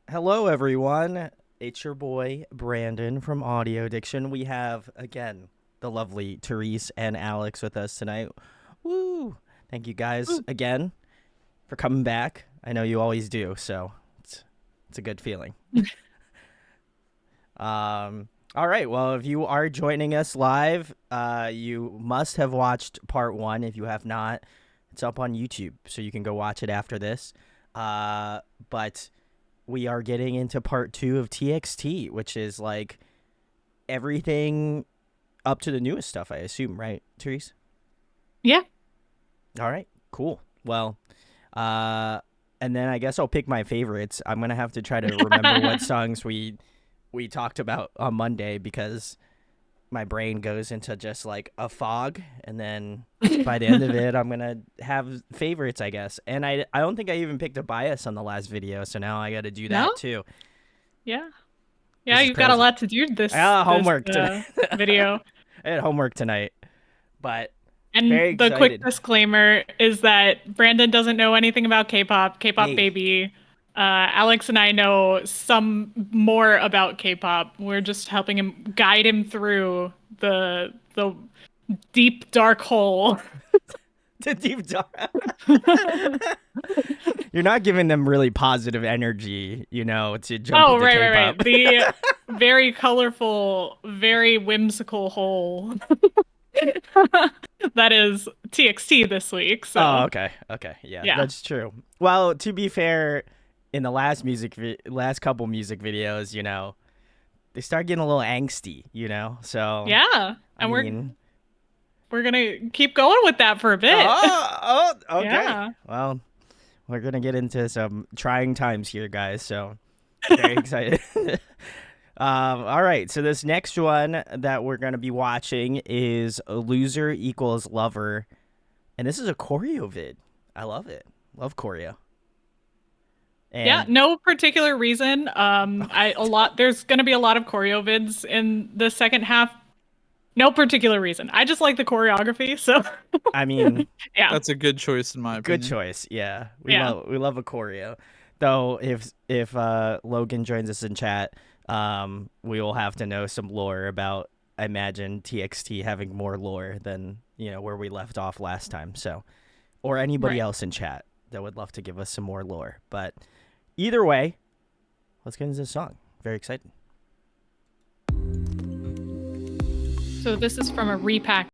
Hello, everyone. It's your boy, Brandon from Audio Addiction. We have, again, the lovely Therese and Alex with us tonight. Woo! Thank you guys Ooh. again for coming back. I know you always do, so it's a good feeling. All right. Well, if you are joining us live, you must have watched part one. If you have not, it's up on YouTube, so you can go watch it after this. But we are getting into part two of TXT, which is like everything up to the newest stuff, I assume, right, Therese? Yeah. All right, cool. Well, uh, and then I guess I'll pick my favorites. I'm gonna have to try to remember what songs we talked about on Monday because my brain goes into just like a fog, and then by the end of it, I'm gonna have favorites, I guess. And I don't think I even picked a bias on the last video, so now I got to do No? that too. Yeah. Yeah, This is you've got a crazy. lot to do this Ah, this homework tonight. video. I had homework tonight, but And very the quick excited. disclaimer is that Brandon doesn't know anything about K-pop, K-pop Hey, baby. Alex and I know some more about K-pop. We're just helping him guide him through the deep dark hole. the deep dark. You're not giving them really positive energy, to jump Oh, into right, right, K-pop. right. The very colorful, very whimsical hole that is TXT this week. Oh, So, okay, okay, yeah, yeah. that's true. Well, to be fair, in the last couple music videos, they start getting a little angsty, So, Yeah. I And we're mean, we're gonna keep going with that for a bit. okay. Yeah. Well, we're gonna get into some trying times here, guys. So very excited. All right, so this next one that we're gonna be watching is "Loser Equals Lover," and this is a choreo vid. I love it. Love choreo. Yeah, And no particular reason. There's gonna be a lot of choreo vids in the second half. No particular reason. I just like the choreography, so I mean, yeah. That's a good choice in my good opinion. choice. Yeah, we Yeah. love a choreo. Though if Logan joins us in chat, we will have to know some lore about. I imagine TXT having more lore than where we left off last time. So, or anybody Right. else in chat that would love to give us some more lore. But either way, let's get into the song. Very excited. So this is from a repack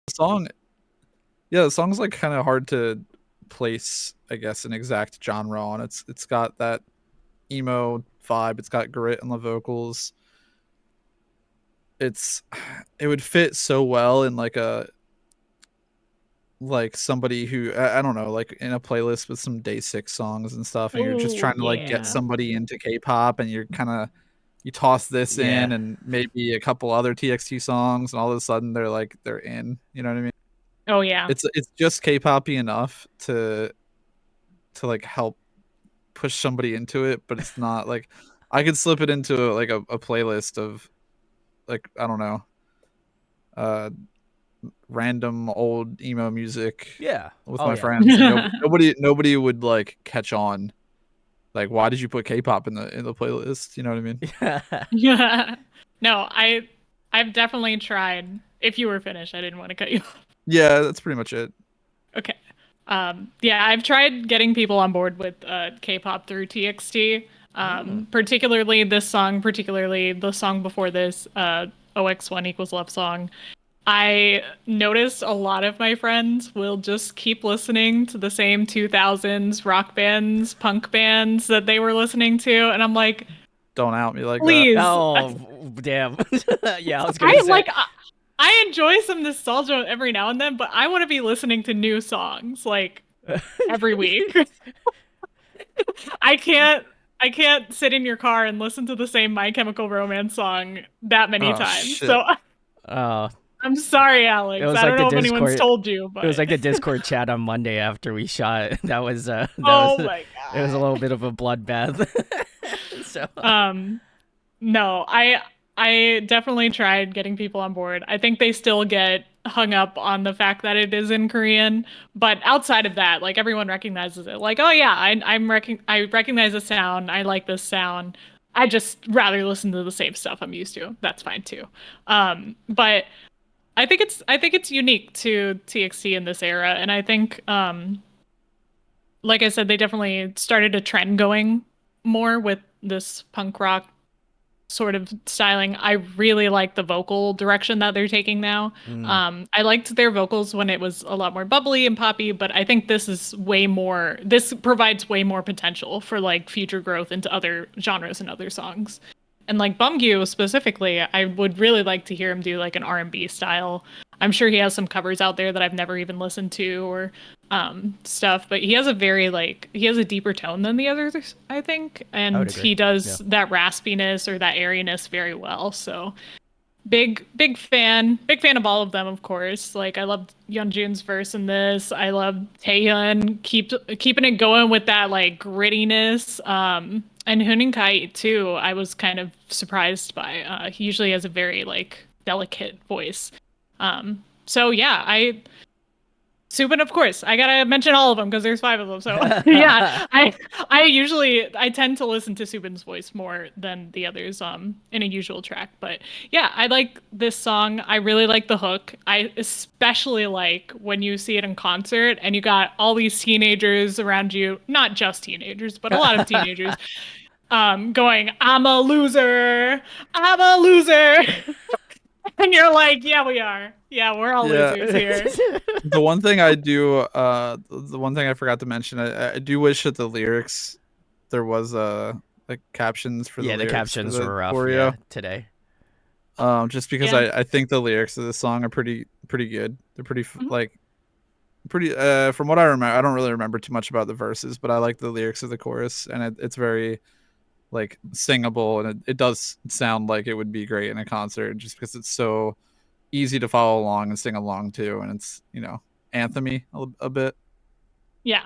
song, yeah, the song's like kind of hard to place, I guess, an exact genre on. It's got that emo vibe. It's got grit in the vocals. It's it would fit so well in like a like somebody who I don't know, like in a playlist with some day six songs and stuff, and you're just Oh trying to like get yeah. somebody into K-pop, and you're kind of you toss this in Yeah. and maybe a couple other TXT songs, and all of a sudden they're in. You know what I mean? Oh yeah. It's just K-poppy enough to like help push somebody into it, but it's not like I could slip it into like a playlist of like I don't know, uh random old emo music Yeah. with Oh my yeah. friends, and nobody would like catch on. Like, why did you put K-pop in the playlist? You know what I mean? Yeah. No, I've definitely tried. If you were finished, I didn't want to cut you off. Yeah, that's pretty much it. Okay. Yeah, I've tried getting people on board with K-pop through TXT. Mm. Particularly this song, particularly the song before this, OX1 equals love song. I noticed a lot of my friends will just keep listening to the same 2000s rock bands, punk bands that they were listening to, and I'm like, Don't out me like that. please. Oh damn. Yeah, I was gonna I say. like I enjoy some nostalgia every now and then, but I want to be listening to new songs like every week. I can't I can't sit in your car and listen to the same My Chemical Romance song that many Oh times. shit. So Oh, I'm sorry, it Alex. was I don't like the know if anyone's Discord. told you, It was but like the Discord chat on Monday after we shot. That was oh my it was a little god. bit of a bloodbath. So Um No, I definitely tried getting people on board. I think they still get hung up on the fact that it is in Korean, but outside of that, like everyone recognizes it. Like, oh yeah, I recognize the sound. I like this sound. I just rather listen to the same stuff I'm used to. That's fine too. But I think it's unique to TXT in this era, and I think like I said, they definitely started a trend going more with this punk rock sort of styling. I really like the vocal direction that they're taking now. mm, I liked their vocals when it was a lot more bubbly and poppy, but I think this is way more, this provides way more potential for like future growth into other genres and other songs. And like Bumgyu specifically, I would really like to hear him do like an R&B style. I'm sure he has some covers out there that I've never even listened to or stuff, but he has a very like he has a deeper tone than the others, I think, I would and agree. he does Yeah. that raspiness or that airiness very well. So big fan of all of them, of course. Like I love Yeonjun's verse in this. I love Taehyun keeping it going with that like grittiness. And Huening Kai too. I was kind of surprised by. He usually has a very like delicate voice. So yeah, Subin, of course. I gotta mention all of them because there's five of them. So yeah, I tend to listen to Subin's voice more than the others in a usual track. But yeah, I like this song. I really like the hook. I especially like when you see it in concert and you got all these teenagers around you, not just teenagers, but a lot of teenagers, going, "I'm a loser, I'm a loser," and you're like, "Yeah, we are. Yeah, we're all Yeah. losers here." The one thing I do, the one thing I forgot to mention, I do wish that the lyrics, there was like captions for the Yeah, the lyrics for captions the were rough. choreo. Yeah, today. Just because Yeah. I think the lyrics of the song are pretty good. They're pretty Mhm. like pretty from what I remember. I don't really remember too much about the verses, but I like the lyrics of the chorus, and it's very like singable, and it does sound like it would be great in a concert, just because it's so easy to follow along and sing along to, and it's anthemy a bit. Yeah.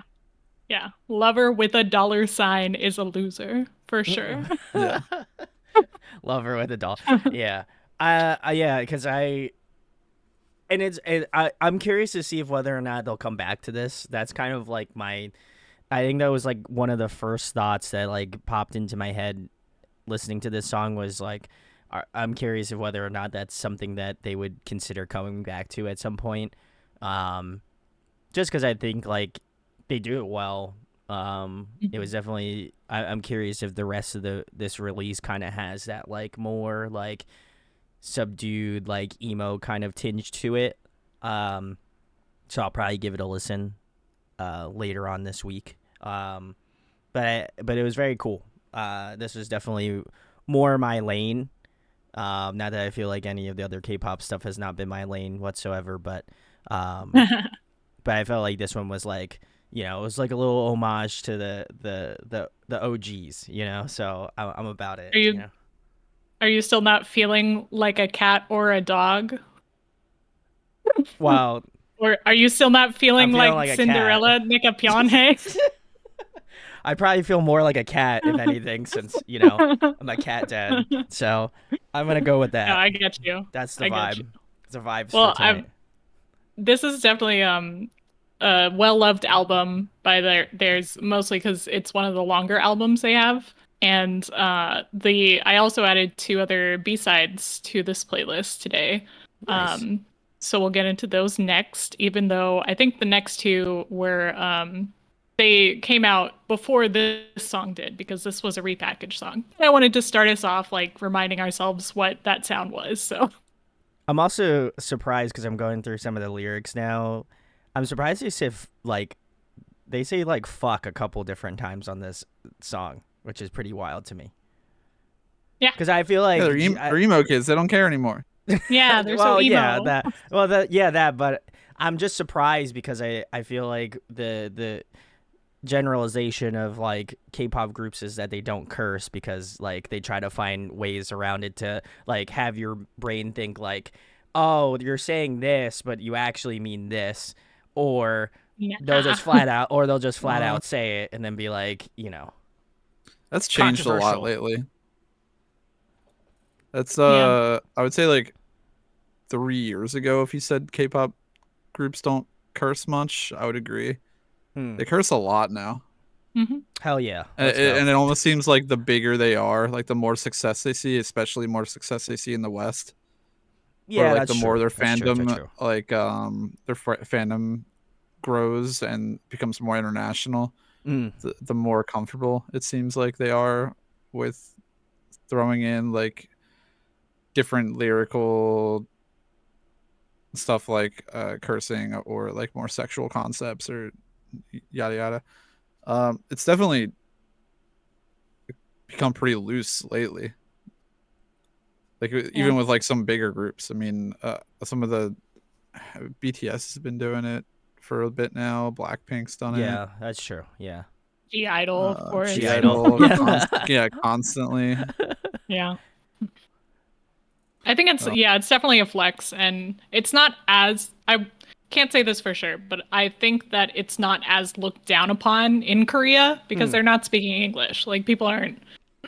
Yeah. Lover with a dollar sign is a loser for sure. Yeah. Love her with a doll. Yeah. Yeah, because I'm curious to see if whether or not they'll come back to this. That's kind of like I think that was like one of the first thoughts that like popped into my head listening to this song was like, I'm curious of whether or not that's something that they would consider coming back to at some point. Um, just because I think like they do it well. It was definitely. I'm curious if the rest of the this release kind of has that like more like subdued like emo kind of tinge to it. So I'll probably give it a listen later on this week. But it was very cool. This was definitely more my lane. Not that I feel like any of the other K-pop stuff has not been my lane whatsoever, but I felt like this one was like, you know, it was like a little homage to the OGs, you know. So I'm about it. Are you still not feeling like a cat or a dog? Well, or are you still not feeling like Cinderella Nikapyeonhae? I probably feel more like a cat, if anything, since, you know, I'm a cat dad. So I'm going to go with that. No, I get you. That's the vibe. It's a vibe for tonight. This is definitely a well-loved album by theirs, mostly because it's one of the longer albums they have. And I also added 2 other B-sides to this playlist today. Nice. So we'll get into those next, even though I think the next 2 were they came out before this song did, because this was a repackaged song. I wanted to start us off like reminding ourselves what that sound was. So I'm also surprised because I'm going through some of the lyrics now. I'm surprised they say like fuck a couple different times on this song, which is pretty wild to me. Yeah, because I feel like they're emo kids. They don't care anymore. Yeah, they're so emo. But I'm just surprised because I feel like the generalization of like K-pop groups is that they don't curse because like they try to find ways around it to like have your brain think like, oh, you're saying this but you actually mean this, or they'll just flat out say it and then be like, you know, that's changed a lot lately. That's I would say like 3 years ago, if you said K-pop groups don't curse much, I would agree. They curse a lot now. Mm-hmm. Hell yeah. And it almost seems like the bigger they are, like the more success they see, especially more success they see in the West. Yeah, like that's the more true. their That's fandom, true. like their fandom grows and becomes more international, the more comfortable it seems like they are with throwing in like different lyrical stuff like cursing or like more sexual concepts or yada yada. It's definitely become pretty loose lately, like even with like some bigger groups. I mean, some of the BTS has been doing it for a bit now. Blackpink's done it. Yeah, that's true. Yeah. G-Idol, of course. G-Idol, constantly. Yeah. I think it's definitely a flex, and it's not as, I can't say this for sure, but I think that it's not as looked down upon in Korea because they're not speaking English. Like, people aren't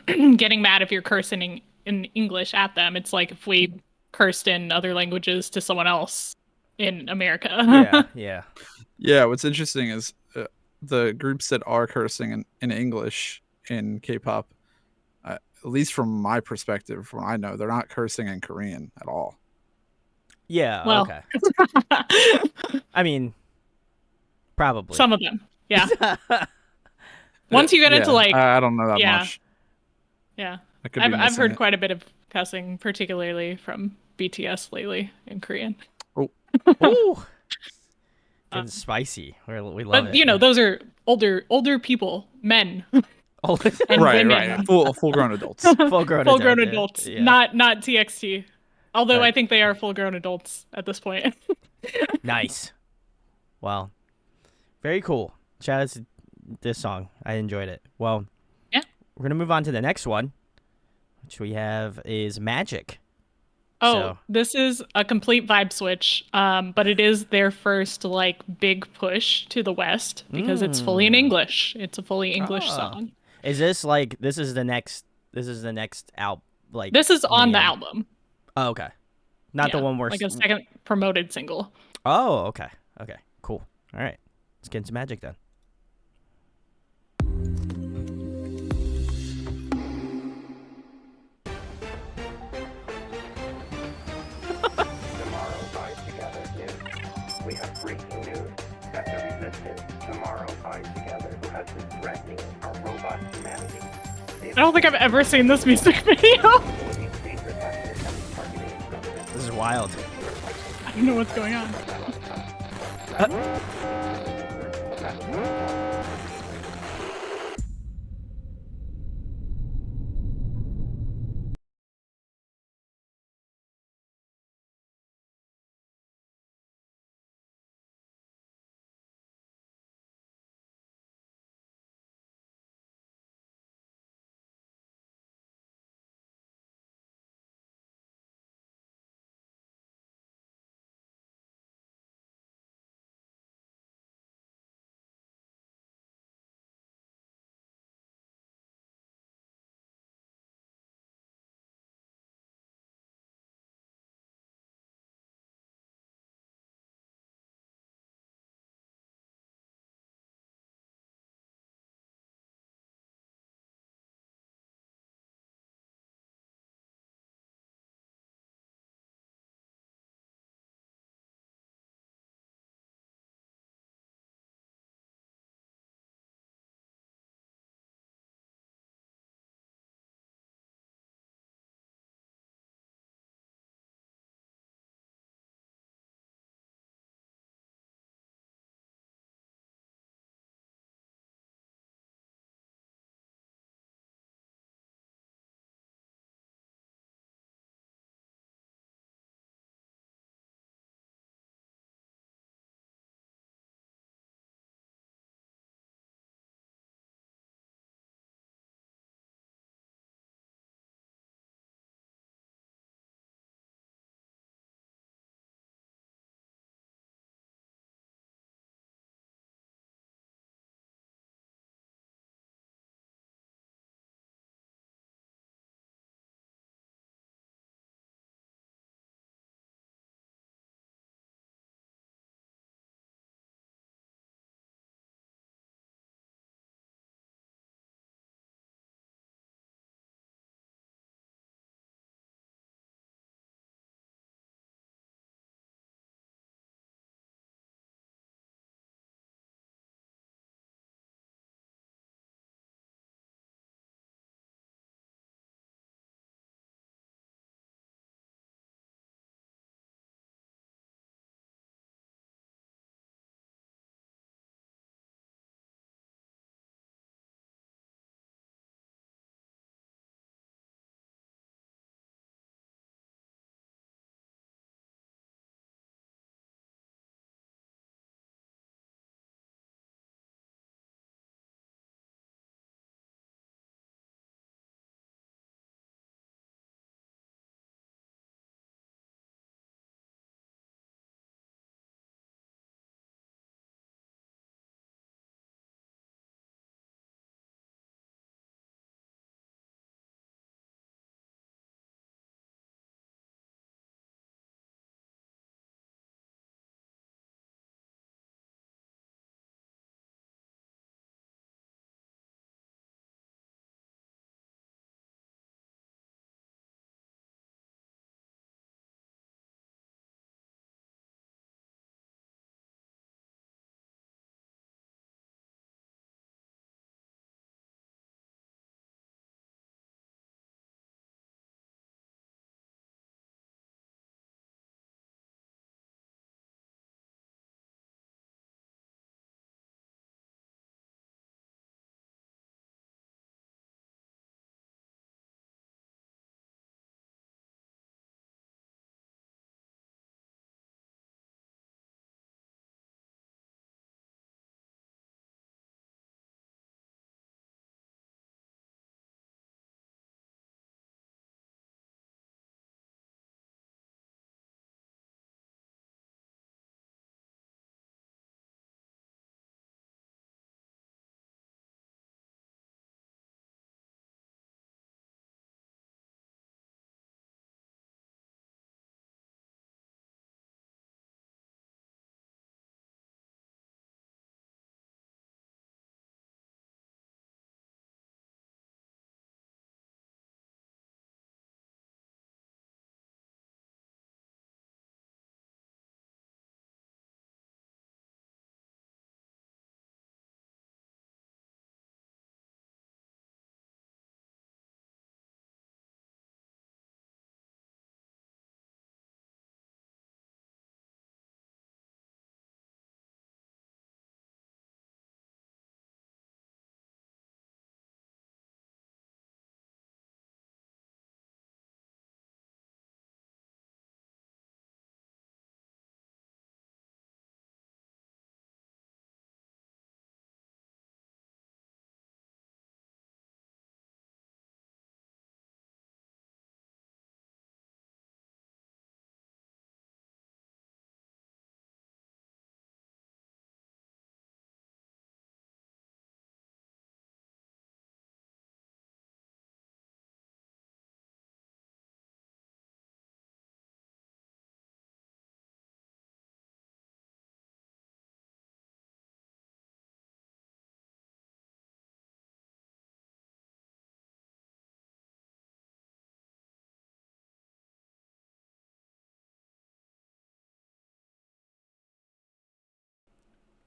getting mad if you're cursing in English at them. It's like if we cursed in other languages to someone else in America. Yeah, what's interesting is the groups that are cursing in English in K-pop, at least from my perspective, from what I know, they're not cursing in Korean at all. Yeah, well, okay. I mean, probably. Some of them, yeah. Once you get into like... I don't know that much. Yeah. I've heard quite a bit of cussing, particularly from BTS lately in Korean. Oh. Ooh. Getting spicy. We love it. But, you know, those are older people, men. And right. Full-grown adults. Full-grown adults. Yeah. Not TXT. Although I think they are full-grown adults at this point. Nice. Well, very cool. Shout out to this song. I enjoyed it. Well, yeah. We're going to move on to the next one, which we have is Magic. Oh, this is a complete vibe switch, but it is their first like big push to the West because it's fully in English. It's a fully English song. Is this like this is the next album? Like this is on the album. Oh, okay. Not the one where like a second promoted single. Oh, okay. Okay, cool. All right, let's get into Magic then. We have breaking news that the resistance tomorrow fight together has been threatening our robust humanity. I don't think I've ever seen this music video. This is wild. don't know what's going on.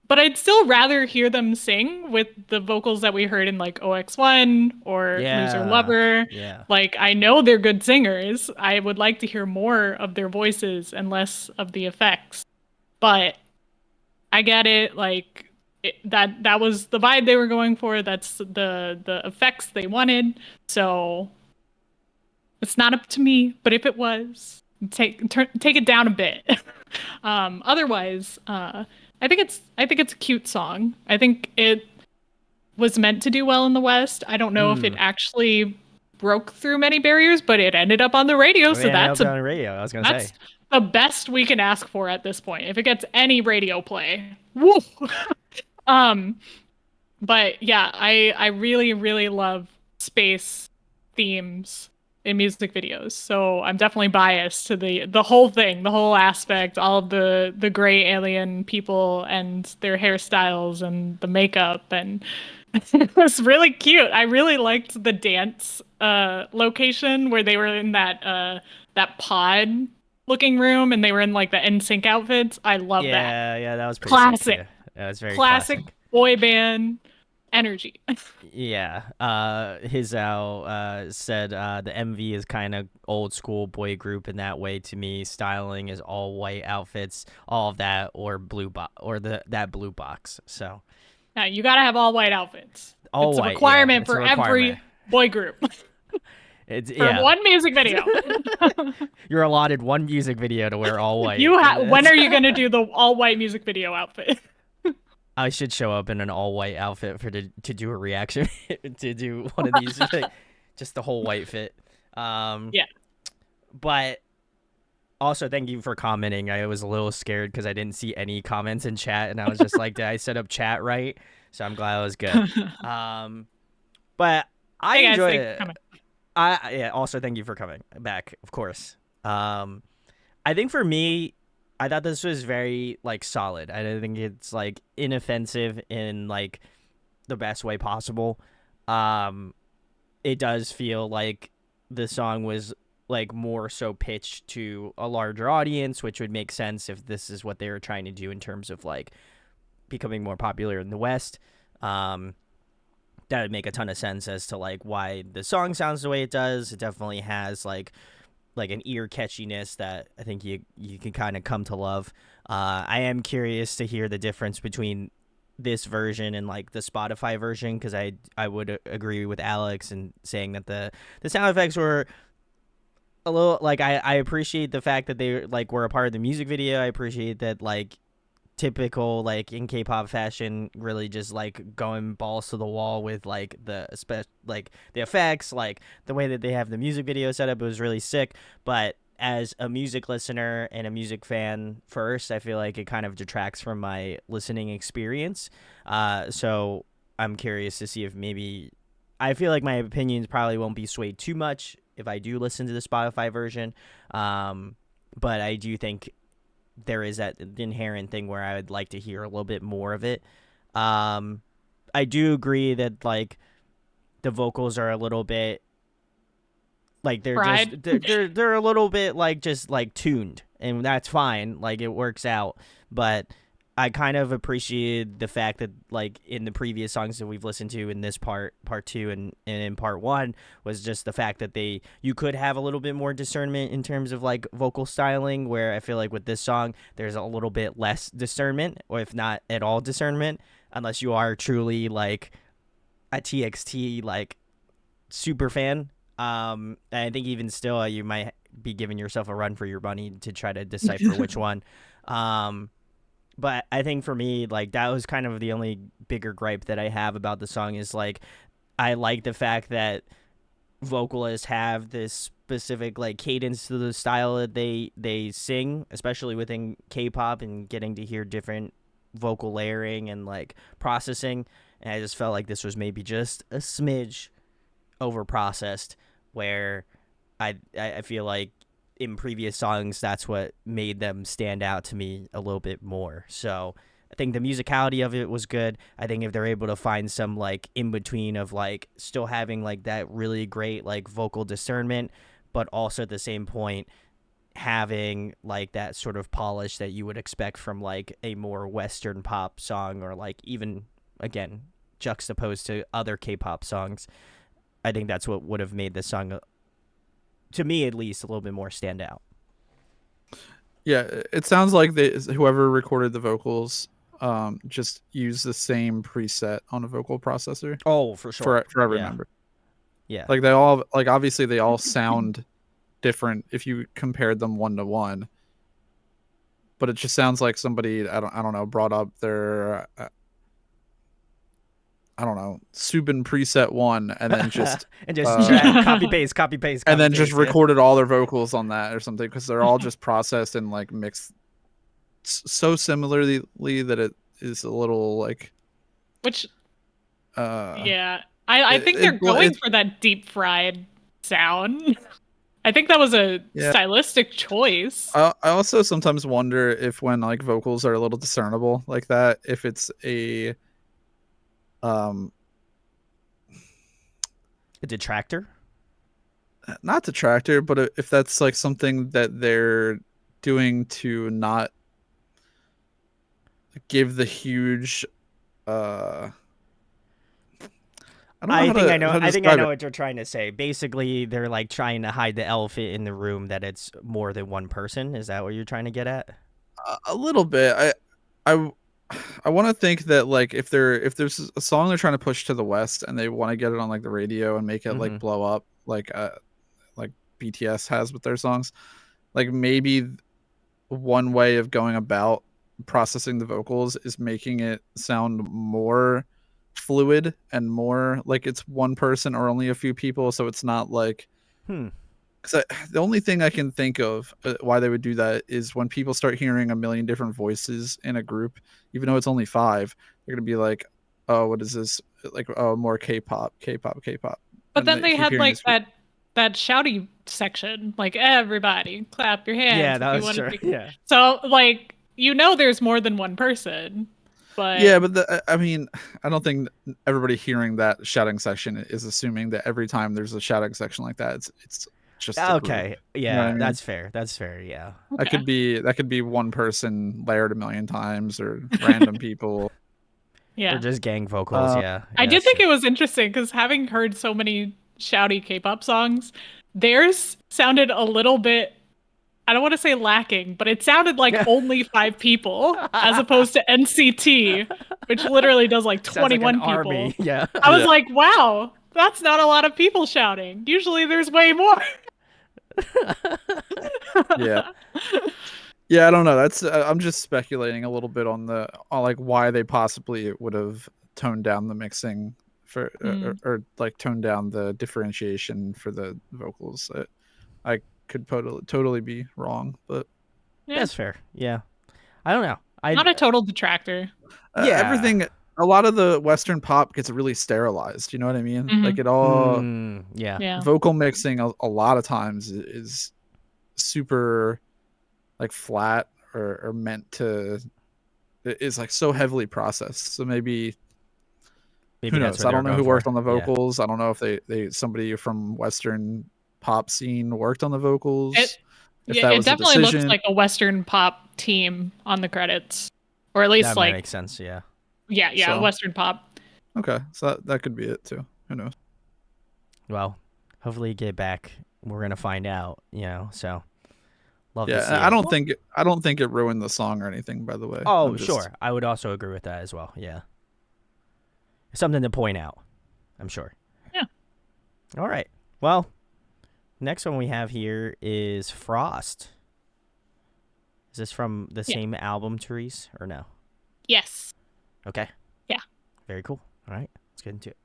But I'd still rather hear them sing with the vocals that we heard in like OX1 or Loser Yeah. Lover. Yeah. Like, I know they're good singers. I would like to hear more of their voices and less of the effects. But I get it. Like, that was the vibe they were going for. That's the effects they wanted. So it's not up to me. But if it was, take it down a bit. Otherwise, I think it's a cute song. I think it was meant to do well in the West. I don't know if it Mm. actually broke through many barriers, but it ended up on the radio. So Yeah, up on the radio. I was gonna that's say. the best we can ask for at this point. If it gets any radio play, woo. um, but yeah, I really really love space themes in music videos. So I'm definitely biased to the whole thing, the whole aspect, all of the gray alien people and their hairstyles and the makeup, and it was really cute. I really liked the dance location where they were in that pod looking room and they were in like the NSYNC outfits. I love that. Yeah, yeah, that was pretty sick Classic. too. That was very Classic classic. boy band energy. Yeah. Hizao said the MV is kind of old school boy group in that way to me. Styling is all white outfits, all of that, or that blue box. So Now you gotta have all white outfits. all It's a white, requirement yeah, it's a for requirement. every boy group It's for yeah. one music video. You're allotted one music video to wear all white. When are you gonna do the all white music video outfit? I should show up in an all white outfit to do a reaction to do one of these, just the whole white fit. Yeah. But also, thank you for commenting. I was a little scared because I didn't see any comments in chat, and I was just like, did I set up chat right? So I'm glad I was good. But I Hey guys, enjoyed thanks for it. coming. Yeah. Also, thank you for coming back, of course. I think for me, I thought this was very like solid. I don't think it's like inoffensive in like the best way possible. It does feel like the song was like more so pitched to a larger audience, which would make sense if this is what they were trying to do in terms of like becoming more popular in the West. That would make a ton of sense as to like why the song sounds the way it does. It definitely has like an ear catchiness that I think you can kind of come to love. I am curious to hear the difference between this version and like the Spotify version, because I would agree with Alex in saying that the sound effects were a little like I appreciate the fact that they like were a part of the music video. I appreciate that like typical like in K-pop fashion, really just like going balls to the wall with like the effects, like the way that they have the music video set up. It was really sick. But as a music listener and a music fan first, I feel like it kind of detracts from my listening experience. So I'm curious to see if maybe I feel like my opinions probably won't be swayed too much if I do listen to the Spotify version. But I do think there is that inherent thing where I would like to hear a little bit more of it. I do agree that like the vocals are a little bit like they're a little bit like just like tuned, and that's fine. Like it works out, but I kind of appreciated the fact that like in the previous songs that we've listened to in this part 2 and in part 1 was just the fact that you could have a little bit more discernment in terms of like vocal styling, where I feel like with this song there's a little bit less discernment, or if not at all discernment, unless you are truly like a TXT like super fan. And I think even still you might be giving yourself a run for your money to try to decipher which one. But I think for me, like, that was kind of the only bigger gripe that I have about the song is, like, I like the fact that vocalists have this specific, like, cadence to the style that they sing, especially within K-pop, and getting to hear different vocal layering and, like, processing. And I just felt like this was maybe just a smidge over-processed, where I feel like in previous songs, that's what made them stand out to me a little bit more. So I think the musicality of it was good. I think if they're able to find some like in between of like still having like that really great like vocal discernment, but also at the same point having like that sort of polish that you would expect from like a more Western pop song, or like even again juxtaposed to other K-pop songs. I think that's what would have made this song, to me at least, a little bit more stand out. Yeah, it sounds like whoever recorded the vocals just used the same preset on a vocal processor Oh, for sure. for every member. Yeah. Like they all, like obviously they all sound different if you compared them one to one. But it just sounds like somebody I don't know brought up their I don't know, Subin preset 1 and then just and just copy paste, and then just recorded all their vocals on that or something, because they're all just processed and like mixed so similarly that it is a little like, which I think they're going for that deep fried sound. I think that was a stylistic choice. I also sometimes wonder if when like vocals are a little discernible like that, if it's a detractor, not detractor, but if that's like something that they're doing to not give the huge I think I know what you're trying to say. Basically, they're like trying to hide the elephant in the room that it's more than one person. Is that what you're trying to get at? A little bit. I want to think that like if there's a song they're trying to push to the West and they want to get it on like the radio and make it like blow up like BTS has with their songs, like maybe one way of going about processing the vocals is making it sound more fluid and more like it's one person or only a few people, so it's not like because the only thing I can think of why they would do that is when people start hearing a million different voices in a group, even though it's only 5, they're gonna be like, oh, what is this, like, oh, more K-pop. But then they had like that shouty section, like everybody clap your hands. Yeah, that was true. Yeah, so like there's more than one person. But yeah, but I mean, I don't think everybody hearing that shouting section is assuming that every time there's a shouting section like that, it's just okay. Yeah, you know what I mean? That's fair. That's fair. Yeah, okay. That could be one person layered a million times or random people. Yeah, or just gang vocals. Yeah, I did think it was interesting because having heard so many shouty K-pop songs, theirs sounded a little bit, I don't want to say lacking, but it sounded like only 5 people as opposed to NCT, which literally does like 21 like people. Army. Yeah. I was like, wow, that's not a lot of people shouting. Usually there's way more. Yeah. Yeah, I don't know. That's I'm just speculating a little bit on like why they possibly would have toned down the mixing for or like toned down the differentiation for the vocals. I could totally be wrong, but that's fair. Yeah, I don't know. Not a total detractor. Everything. A lot of the Western pop gets really sterilized. You know what I mean? Like it all. Yeah. Vocal mixing a lot of times is super like flat or meant to. It is like so heavily processed. So maybe who knows? I don't know who worked on the vocals. Yeah. I don't know if somebody from Western pop scene worked on the vocals. It definitely looks like a Western pop team on the credits, or at least that makes sense. Yeah. Yeah, so, Western pop. Okay, so that could be it too. Who knows? Well, hopefully you get back. We're gonna find out. So love to see. I don't think it ruined the song or anything. By the way. Oh, sure. I would also agree with that as well. Yeah. Something to point out, I'm sure. Yeah. All right. Well, next one we have here is Frost. Is this from the same album, Therese, or no? Yes. Okay. Yeah. Very cool. All right. Let's get into it.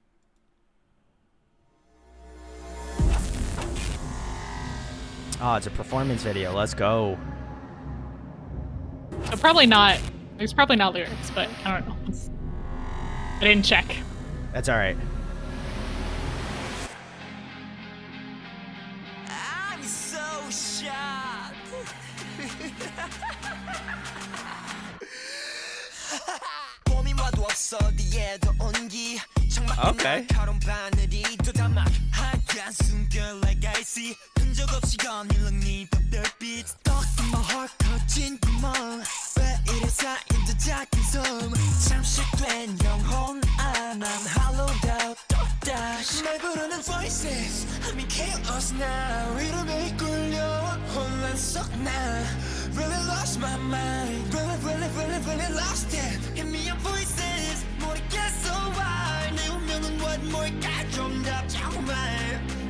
Oh, it's a performance video. Let's go. So probably not. There's probably not lyrics, but I don't know. I didn't check. That's all right. I'm so shocked. Okay. see 흔적 없이 거닐는 네 별빛 Stuck in my heart 커진 구멍 왜 이래 쌓인 듯 작은 소음 잠식된 영혼 난 hollowed out 또다시 날 부르는 voices I'm in chaos now 이름에 이끌려 혼란 속나 Really lost my mind Really lost it Hit me up voices 모르겠어 why 내 운명은 what 뭘까 좀 답장만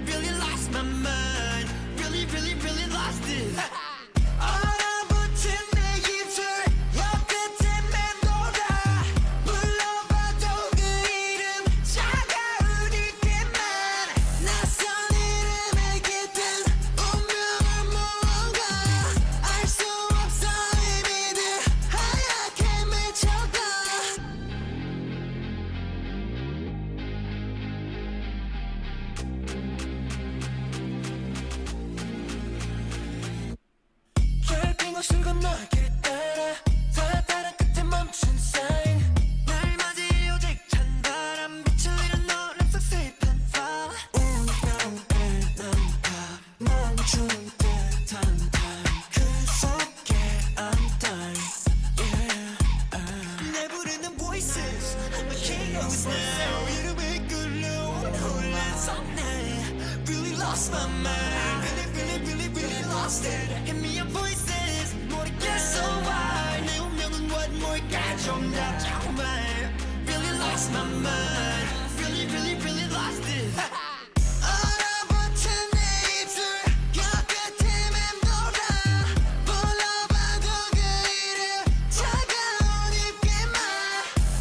Really lost my mind Really lost it 얼어붙은 내 입술 혀끝에 맴돌아 불러봐도 그 이름 차가운 입에만 낯선 이름에 깃든 운명을 무언가 알 수 없어 이미들 하얗게 맺혀가 결빙 옷을 건너 길 따라 다 다른 끝에 멈춘 사인 날 맞이 오직 찬바람 빛을 잃은 너랑 속 slip and fall 운명에 난다 멈춘 듯한 time 그 속에 I'm dying yeah 날 부르는 voices I'm a chaos now 이름에 이끌려온 혼란 속내 Really lost my mind Really lost it Hit me up voices 모르겠어 why 내 운명은 what 뭘까 좀 답장만 Really lost my mind Really lost it 얼어붙은 내 입술 혀끝에 맴돌아 불러봐도 그 이름 차가운 입에만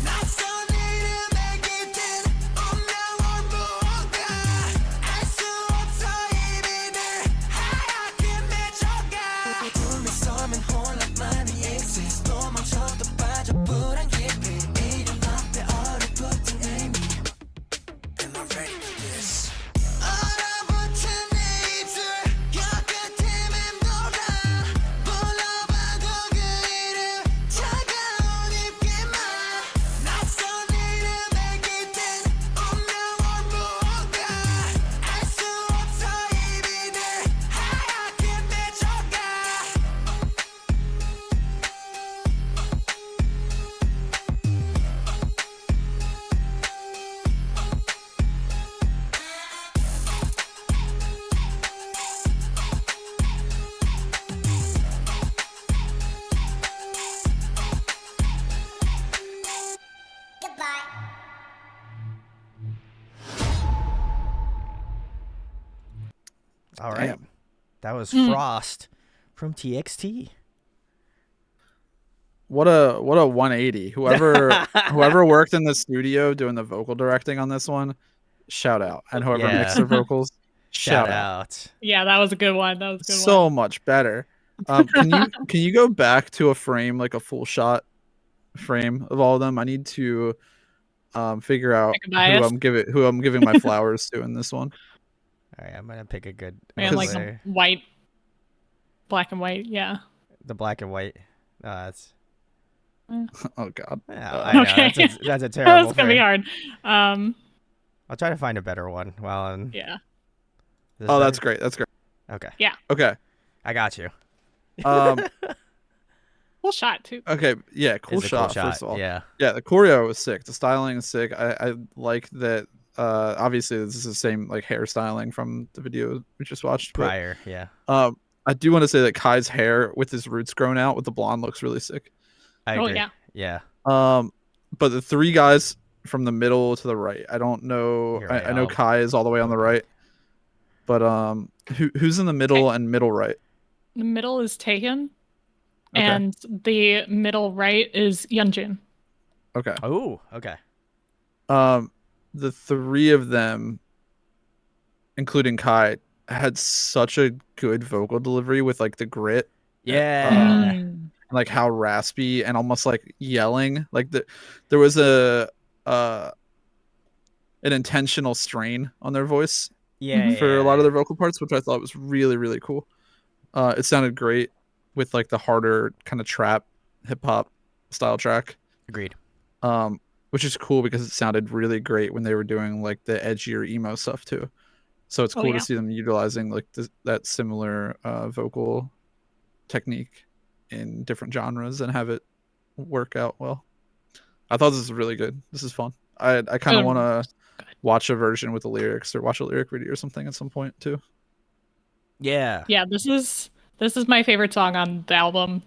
낯선 이름에 깃든 운명은 무언가 알 수 없어 이미들 하얗게 맺혀가 꿈에 서면 혼란만이 exist 도망쳐도 빠져 불안 깊이 이름 앞에 얼어붙은 의미 Am I ready for this? 얼어붙은 내 입술 혀끝에 맴돌아 불러봐도 그 이름 차가운 입에만 낯선 이름에 깃든 운명은 무언가 알 수 없어 이미들 하얗게 맺혀가 All right. Damn. That was Frost from TXT. What a 180. Whoever worked in the studio doing the vocal directing on this one, shout out. And whoever Yeah. mixed their vocals, Shout shout out. out. Yeah, that was a good one. That was a good So one. much better. Can you go back to a frame, like a full shot frame of all of them? I need to figure out Pick a bias. who I'm giving my flowers to in this one. All right, I'm gonna pick a good. Man, like the there. white, black and white. Yeah. The black and white. That's. Oh god. Yeah, I know. Okay. That's a terrible. That's gonna be frame. hard. I'll try to find a better one. Well, Yeah. Oh, that's great. That's great. Okay. Yeah. Okay. I got you. Cool shot too. Okay. Yeah. Cool It's a shot. First of all. Yeah. Yeah. The choreo was sick. The styling is sick. I like that. Obviously, this is the same like hairstyling from the video we just watched. But, Prior. Yeah. I do want to say that Kai's hair with his roots grown out with the blonde looks really sick. I Oh, agree. yeah. Yeah. But the three guys from the middle to the right, I don't know. You're right, I know I'll- Kai is all the way on the right, but who's in the middle and middle right? The middle is Taehyun, Okay. and the middle right is Yeonjun. Okay. Oh. Okay. The three of them, including Kai, had such a good vocal delivery with like the grit, Yeah. Mm. like how raspy and almost like yelling. Like there was an intentional strain on their voice Yeah. for a lot of yeah. their vocal parts, which I thought was really, really cool. It sounded great with like the harder kind of trap hip hop style track. Agreed. Which is cool because it sounded really great when they were doing like the edgier emo stuff too. So it's Oh, cool yeah. to see them utilizing like that similar vocal technique in different genres and have it work out well. I thought this was really good. This is fun. I kind of want to watch a version with the lyrics or watch a lyric video or something at some point too. Yeah. Yeah, this is my favorite song on the album.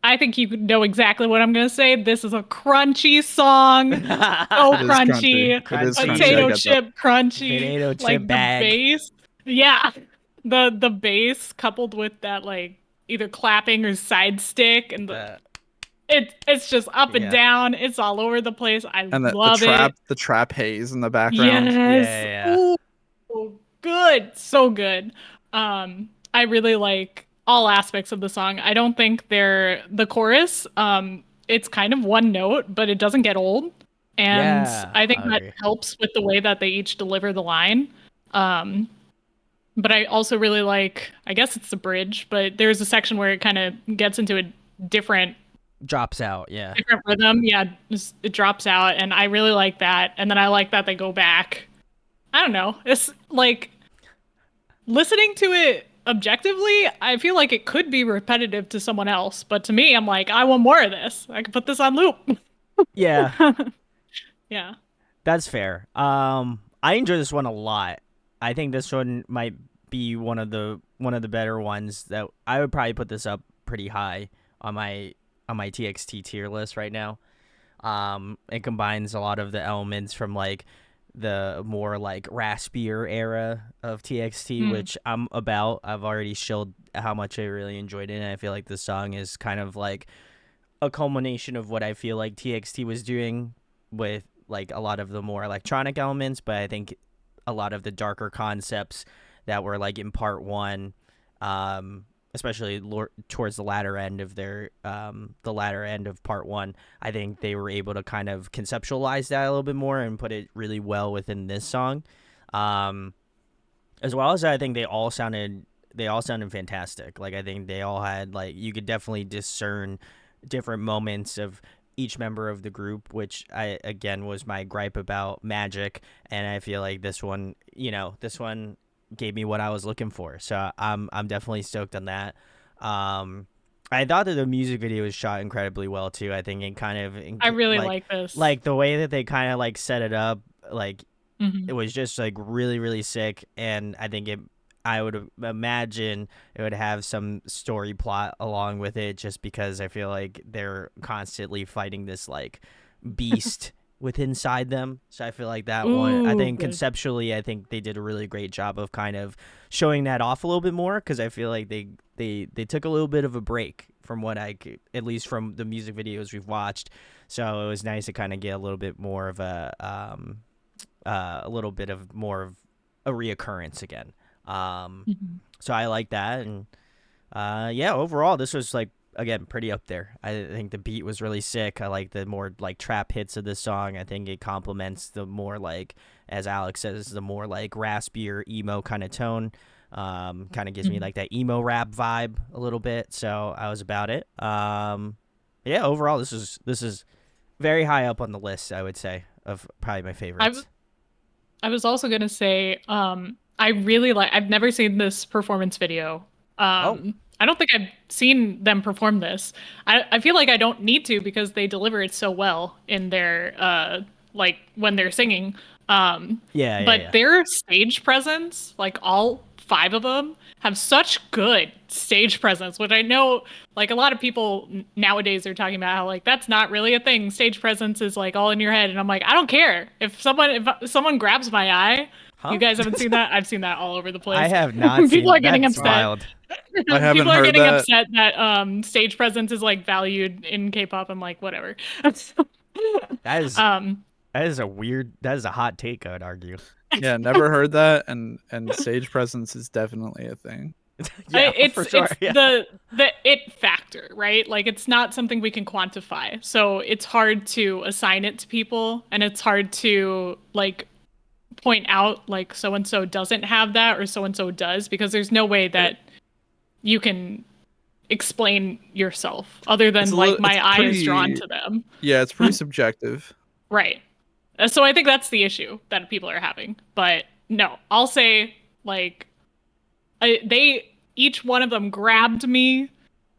I think you know exactly what I'm gonna say. This is a crunchy song. So It is crunchy. crunchy. It is Crunchy. crunchy. I Potato get that. chip crunchy. Potato chip Like bag. the bass. Yeah. The bass coupled with that like either clapping or side stick and it's just up and Yeah. down. It's all over the place. I And love it. the trap haze in the background. Yes. Yeah. Ooh, good. So good. I really like all aspects of the song. I don't think the chorus, it's kind of one note, but it doesn't get old. And Yeah, I think I that agree. helps with the way that they each deliver the line. But I also really like, I guess it's the bridge, but there's a section where it kind of gets into a different Drops out. Yeah. rhythm. Yeah, it drops out, and I really like that. And then I like that they go back. I don't know. It's like listening to it objectively, I feel like it could be repetitive to someone else, but to me, I'm like, I want more of this. I can put this on loop. Yeah. Yeah. That's fair. I enjoy this one a lot. I think this one might be one of the better ones that I would probably put this up pretty high on my TXT tier list right now. It combines a lot of the elements from like the more like raspier era of TXT, which I'm about. I've already showed how much I really enjoyed it, and I feel like this song is kind of like a culmination of what I feel like TXT was doing with like a lot of the more electronic elements, but I think a lot of the darker concepts that were like in part one, especially towards the latter end of part one, I think they were able to kind of conceptualize that a little bit more and put it really well within this song. As well as I think they all sounded fantastic. Like I think they all had like, you could definitely discern different moments of each member of the group, which I again was my gripe about Magic, and I feel like this one gave me what I was looking for. So I'm definitely stoked on that. I thought that the music video was shot incredibly well too. I think it kind of I really like this. like the way that they kind of like set it up, like Mhm. it was just like really really sick, and I think I would imagine it would have some story plot along with it, just because I feel like they're constantly fighting this like beast with inside them. So I feel like that one, I think good. conceptually, I think they did a really great job of kind of showing that off a little bit more, because I feel like they took a little bit of a break from what I could, at least from the music videos we've watched. So it was nice to kind of get a little bit more of a little bit of more of a reoccurrence again. So I like that, and yeah, overall this was like, again, pretty up there. I think the beat was really sick. I like the more like trap hits of this song. I think it complements the more like, as Alex says, the more like raspier emo kind of tone. Kind of gives me like that emo rap vibe a little bit. So I was about it. Yeah, overall this is very high up on the list, I would say, of probably my favorites. I was also gonna say, I really like. I've never seen this performance video. I don't think I've seen them perform this. I feel like I don't need to, because they deliver it so well in their like when they're singing. But their stage presence, like all 5 of them, have such good stage presence, which I know like a lot of people nowadays are talking about how like that's not really a thing. Stage presence is like all in your head, and I'm like, I don't care if someone grabs my eye. Huh? You guys haven't seen that? I've seen that all over the place. I have not People seen are getting that's upset. wild. I haven't People are heard getting that. upset that stage presence is like valued in K-pop. I'm like, whatever. That is that is a hot take, I would argue. Yeah, never heard that, and stage presence is definitely a thing. Yeah, it's for sure. it's Yeah. the it factor, right? Like it's not something we can quantify. So it's hard to assign it to people, and it's hard to like point out like so and so doesn't have that or so and so does, because there's no way that you can explain yourself other than like my eye is drawn to them. Yeah, it's pretty subjective. Right. So I think that's the issue that people are having. But no, I'll say like they each one of them grabbed me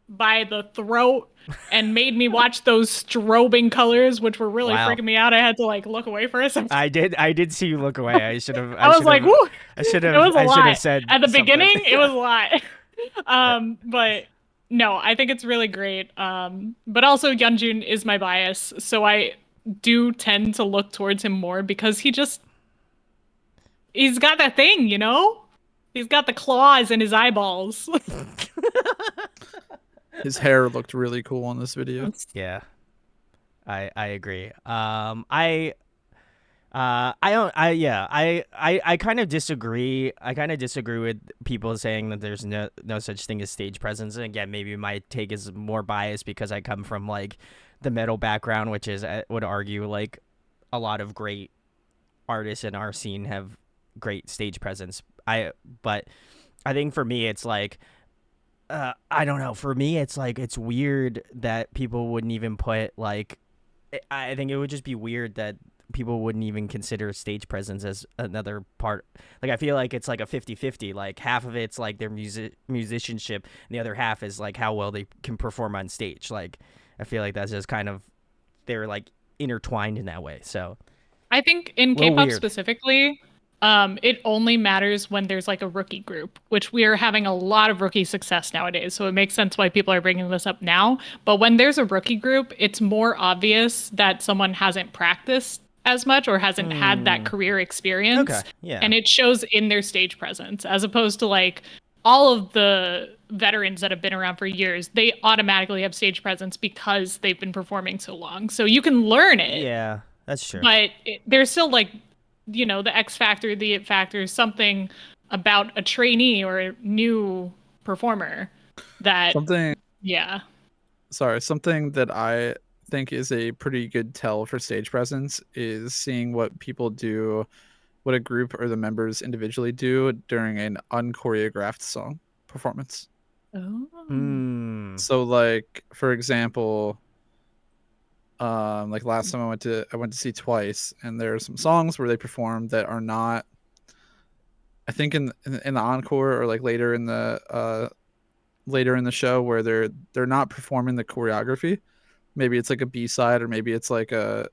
by the throat and made me watch those strobing colors, which were really Wow. freaking me out. I had to like look away for a second. I did see you look away. I should have. I was like, woo! I should It have. was a I should have lot. said At the something. beginning, it was a lot. But no, I think it's really great. But also Yeonjun is my bias, so I do tend to look towards him more because he's got that thing, you know? He's got the claws in his eyeballs. His hair looked really cool in this video. Yeah, I agree. I don't. I kind of disagree. I kind of disagree with people saying that there's no such thing as stage presence. And again, maybe my take is more biased because I come from like the metal background, which is, I would argue, like a lot of great artists in our scene have great stage presence. But I think for me, it's like, I don't know. For me, it's like, it's weird that people wouldn't even put like, I think it would just be weird that people wouldn't even consider stage presence as another part. Like, I feel like it's like a 50-50. Like, half of it's like their musicianship, and the other half is like how well they can perform on stage. Like, I feel like that's just kind of, they're like intertwined in that way. So I think in Little K-pop weird. specifically, it only matters when there's like a rookie group, which we are having a lot of rookie success nowadays. So it makes sense why people are bringing this up now. But when there's a rookie group, it's more obvious that someone hasn't practiced as much or hasn't had that career experience. Okay, yeah. And it shows in their stage presence, as opposed to like all of the veterans that have been around for years, they automatically have stage presence because they've been performing so long. So you can learn it. Yeah, that's true. But there's still like, you know, the X factor, the it factor, something about a trainee or a new performer that, Something that I think is a pretty good tell for stage presence is seeing what people do, what a group or the members individually do during an unchoreographed song performance. So like, for example, like last time I went to see Twice, and there are some songs where they perform that are not, I think in the encore or like later in the show, where they're not performing the choreography. Maybe it's like a B-side, or maybe it's like a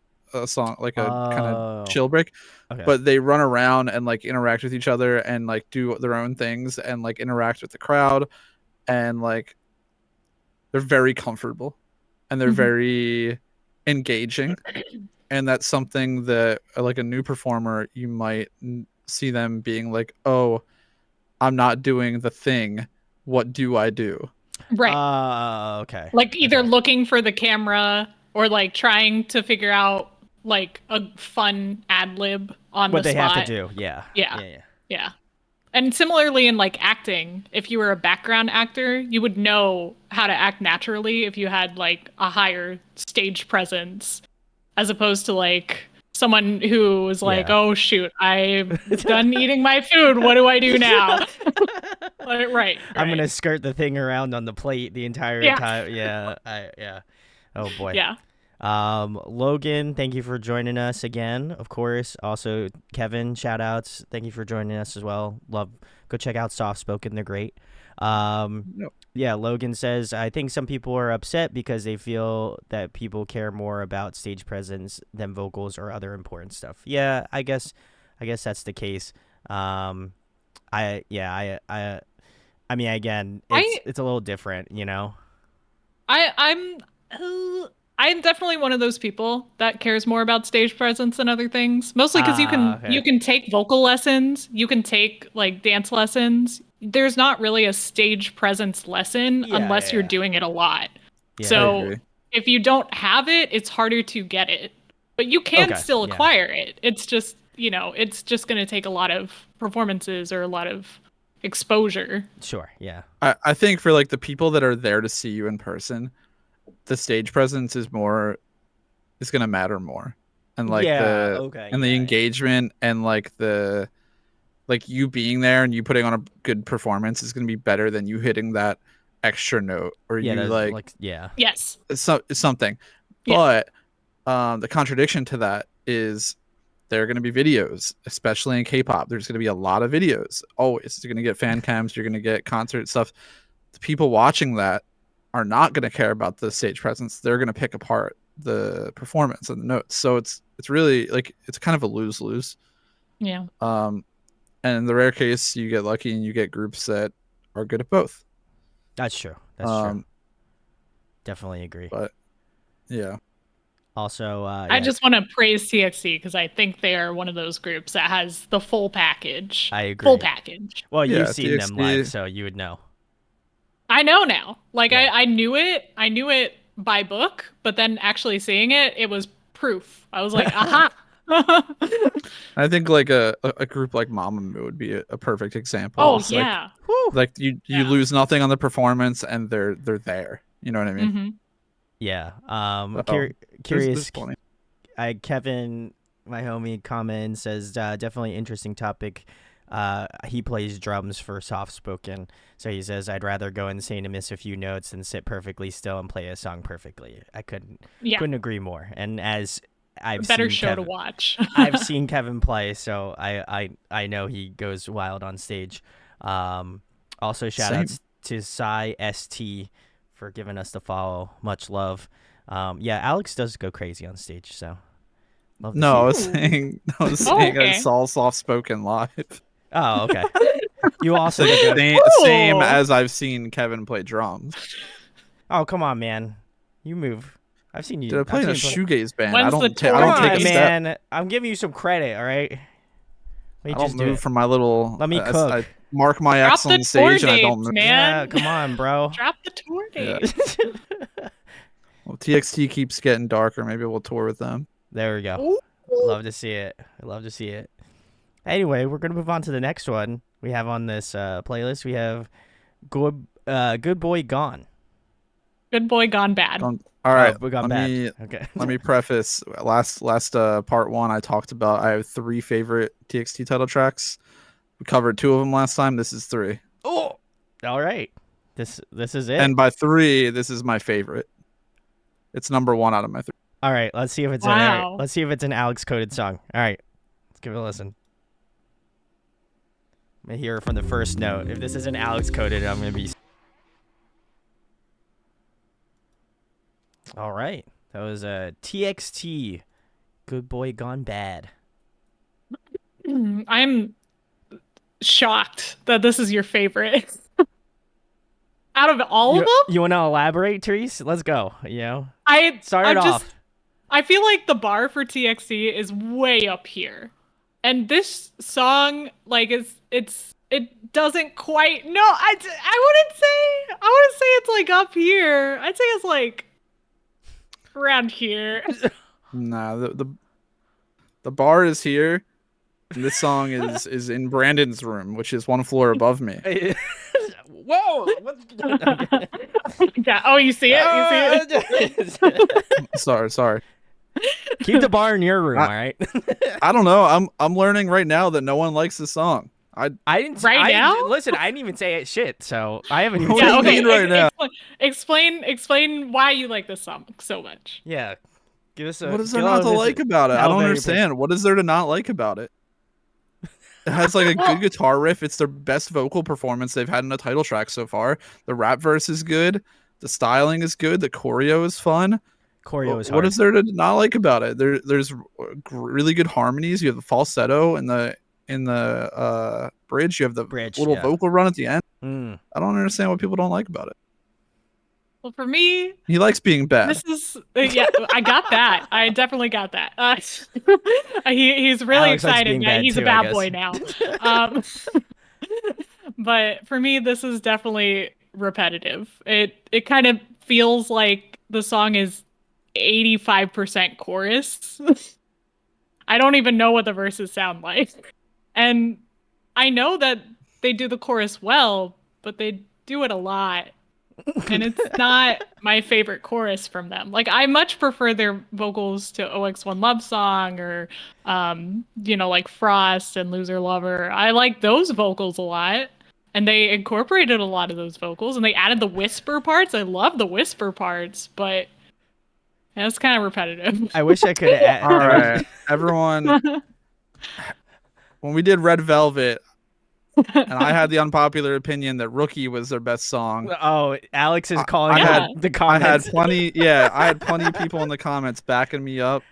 song, like a kind of chill break. Okay. But they run around and like interact with each other and like do their own things and like interact with the crowd, and like they're very comfortable and they're very engaging. And that's something that like a new performer, you might see them being like, oh, I'm not doing the thing, what do I do? right. Okay. Like either Okay. looking for the camera or like trying to figure out like a fun ad lib on What the they spot. have to do. Yeah. Yeah. Yeah. And similarly in like acting, if you were a background actor, you would know how to act naturally if you had like a higher stage presence, as opposed to like someone who was like, Yeah. oh shoot, I'm done eating my food. What do I do now? Like, right. I'm gonna skirt the thing around on the plate the entire Yeah. time. Yeah. Yeah. Oh boy. Yeah. Logan, thank you for joining us again. Of course. Also, Kevin, shout outs. Thank you for joining us as well. Go check out Soft Spoken. They're great. Yeah, Logan says, I think some people are upset because they feel that people care more about stage presence than vocals or other important stuff. Yeah, I guess that's the case. I mean, again, it's a little different, you know. I'm definitely one of those people that cares more about stage presence than other things. Mostly because Okay. you can take vocal lessons, you can take like dance lessons. There's not really a stage presence lesson unless you're doing it a lot. Yeah. I So agree. if you don't have it, it's harder to get it. But you can still acquire it. It's just, you know, it's just going to take a lot of performances or a lot of exposure. Sure, yeah. I think for like the people that are there to see you in person, the stage presence is gonna matter more, and like the engagement and like the you being there and you putting on a good performance is gonna be better than you hitting that extra note or Yes. something. Yeah. But the contradiction to that is there are going to be videos, especially in K-pop. There's going to be a lot of videos. Always, you're going to get fan cams. You're going to get concert stuff. The people watching that are not going to care about the stage presence. They're going to pick apart the performance and the notes. So it's really like it's kind of a lose-lose. Yeah. And in the rare case, you get lucky and you get groups that are good at both. That's true. That's true. Definitely agree. But yeah. Also, I just want to praise TXT because I think they are one of those groups that has the full package. I agree. Full package. Well, Yeah, you've seen them TXT. live, so you would know. I know now. Like Yeah. I knew it. I knew it by book, but then actually seeing it, it was proof. I was like, aha. I think like a group like Mamamoo would be a perfect example. Oh It's like- yeah. Like you Yeah. lose nothing on the performance and they're there. You know what I mean? hmm Yeah. There's Curious. plenty. Kevin, my homie, comments says definitely interesting topic. He plays drums for soft spoken, so he says I'd rather go insane and miss a few notes than sit perfectly still and play a song perfectly. I couldn't agree more. And as I've Better seen show Kevin, to watch. I've seen Kevin play, so I know he goes wild on stage. Also shout outs to Psy ST for giving us the follow. Much love. Yeah, Alex does go crazy on stage, so love to No, I see was it. saying I okay. saw soft spoken live. Oh, okay. You also Like, did go, same Ooh. as I've seen Kevin play drums. oh, come on, man. You move. I've seen you. Did I play in a I've seen you shoegaze band? When's I the don't tour I don't Come take on, a step. man. I'm giving you some credit, all right? I don't move it. from my little. Let me I cook. mark my Drop X the on tour stage and I don't dates, move. Yeah, man. come on, bro. Drop the tour Yeah. dates. Well, TXT keeps getting darker. Maybe we'll tour with them. There we go. Ooh. Love to see it. I love to see it. Anyway, we're gonna move on to the next one we have on this playlist. We have Good Boy Gone. Good boy gone bad. All right, we got let bad. me Okay. let me preface. Last part one, I talked about. I have 3 favorite TXT title tracks. We covered 2 of them last time. This is 3, Oh, all right. This is it. and by 3, this is my favorite. It's number 1 out of my 3. All right, let's see if it's Wow. let's see if it's an Alex coded song. All right, let's give it a listen. I'm gonna hear it from the first note. If this isn't Alex coded, I'm gonna be. All right, that was a TXT. Good Boy Gone Bad. I'm shocked that this is your favorite. Out of all of them, You want to elaborate, Therese? Let's go. You know, I start it off. I feel like the bar for TXT is way up here, and this song, like, it doesn't quite. No, I wouldn't say it's like up here. I'd say it's like around here. Nah, the bar is here. And this song is in Brandon's room, which is 1 floor above me. Whoa! What's... Yeah. Oh, you see it? You see it? Sorry. Keep the bar in your room, all right? I don't know. I'm learning right now that no one likes this song. I didn't. Right now? Listen, I didn't even say it shit, so I haven't even. What said do you anything. mean right now? Explain why you like this song so much. Yeah, give us a. What is there not to like about it? I don't understand. What is there to not like about it? It has like a good guitar riff. It's their best vocal performance they've had in a title track so far. The rap verse is good. The styling is good. The choreo is fun. Choreo is hard. What is there to not like about it? There's really good harmonies. You have the falsetto in the bridge. You have the Bridge, little yeah. vocal run at the end. Mm. I don't understand what people don't like about it. Well, for me, He likes being bad. this is yeah. I got that. I definitely got that. He's really Alex likes being excited. bad He's too, a I bad boy now. But for me, this is definitely repetitive. It kind of feels like the song is 85% chorus. I don't even know what the verses sound like. And I know that they do the chorus well, but they do it a lot. And it's not my favorite chorus from them. Like, I much prefer their vocals to OX1 Love Song or, like Frost and Loser Lover. I like those vocals a lot. And they incorporated a lot of those vocals and they added the whisper parts. I love the whisper parts, but yeah, it's kind of repetitive. I wish I could. All right, everyone. when we did Red Velvet, and I had the unpopular opinion that Rookie was their best song. Oh, Alex is calling I out had the I had comments. plenty of people in the comments backing me up.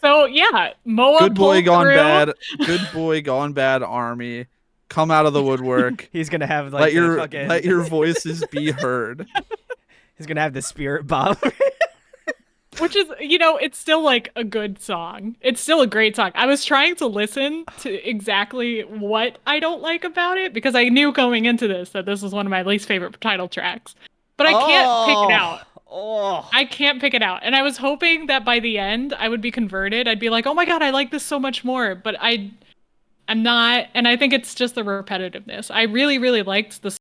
So yeah, Moa Good boy pulled gone through. bad. Good boy gone bad. Army, come out of the woodwork. He's gonna have like let your voices be heard. He's gonna have the spirit bomb. Which is, it's still like a good song. It's still a great song. I was trying to listen to exactly what I don't like about it because I knew going into this that this was one of my least favorite title tracks. But I can't pick it out. Oh. I can't pick it out. And I was hoping that by the end I would be converted. I'd be like, "Oh my god, I like this so much more." But I'm not, and I think it's just the repetitiveness. I really, really liked the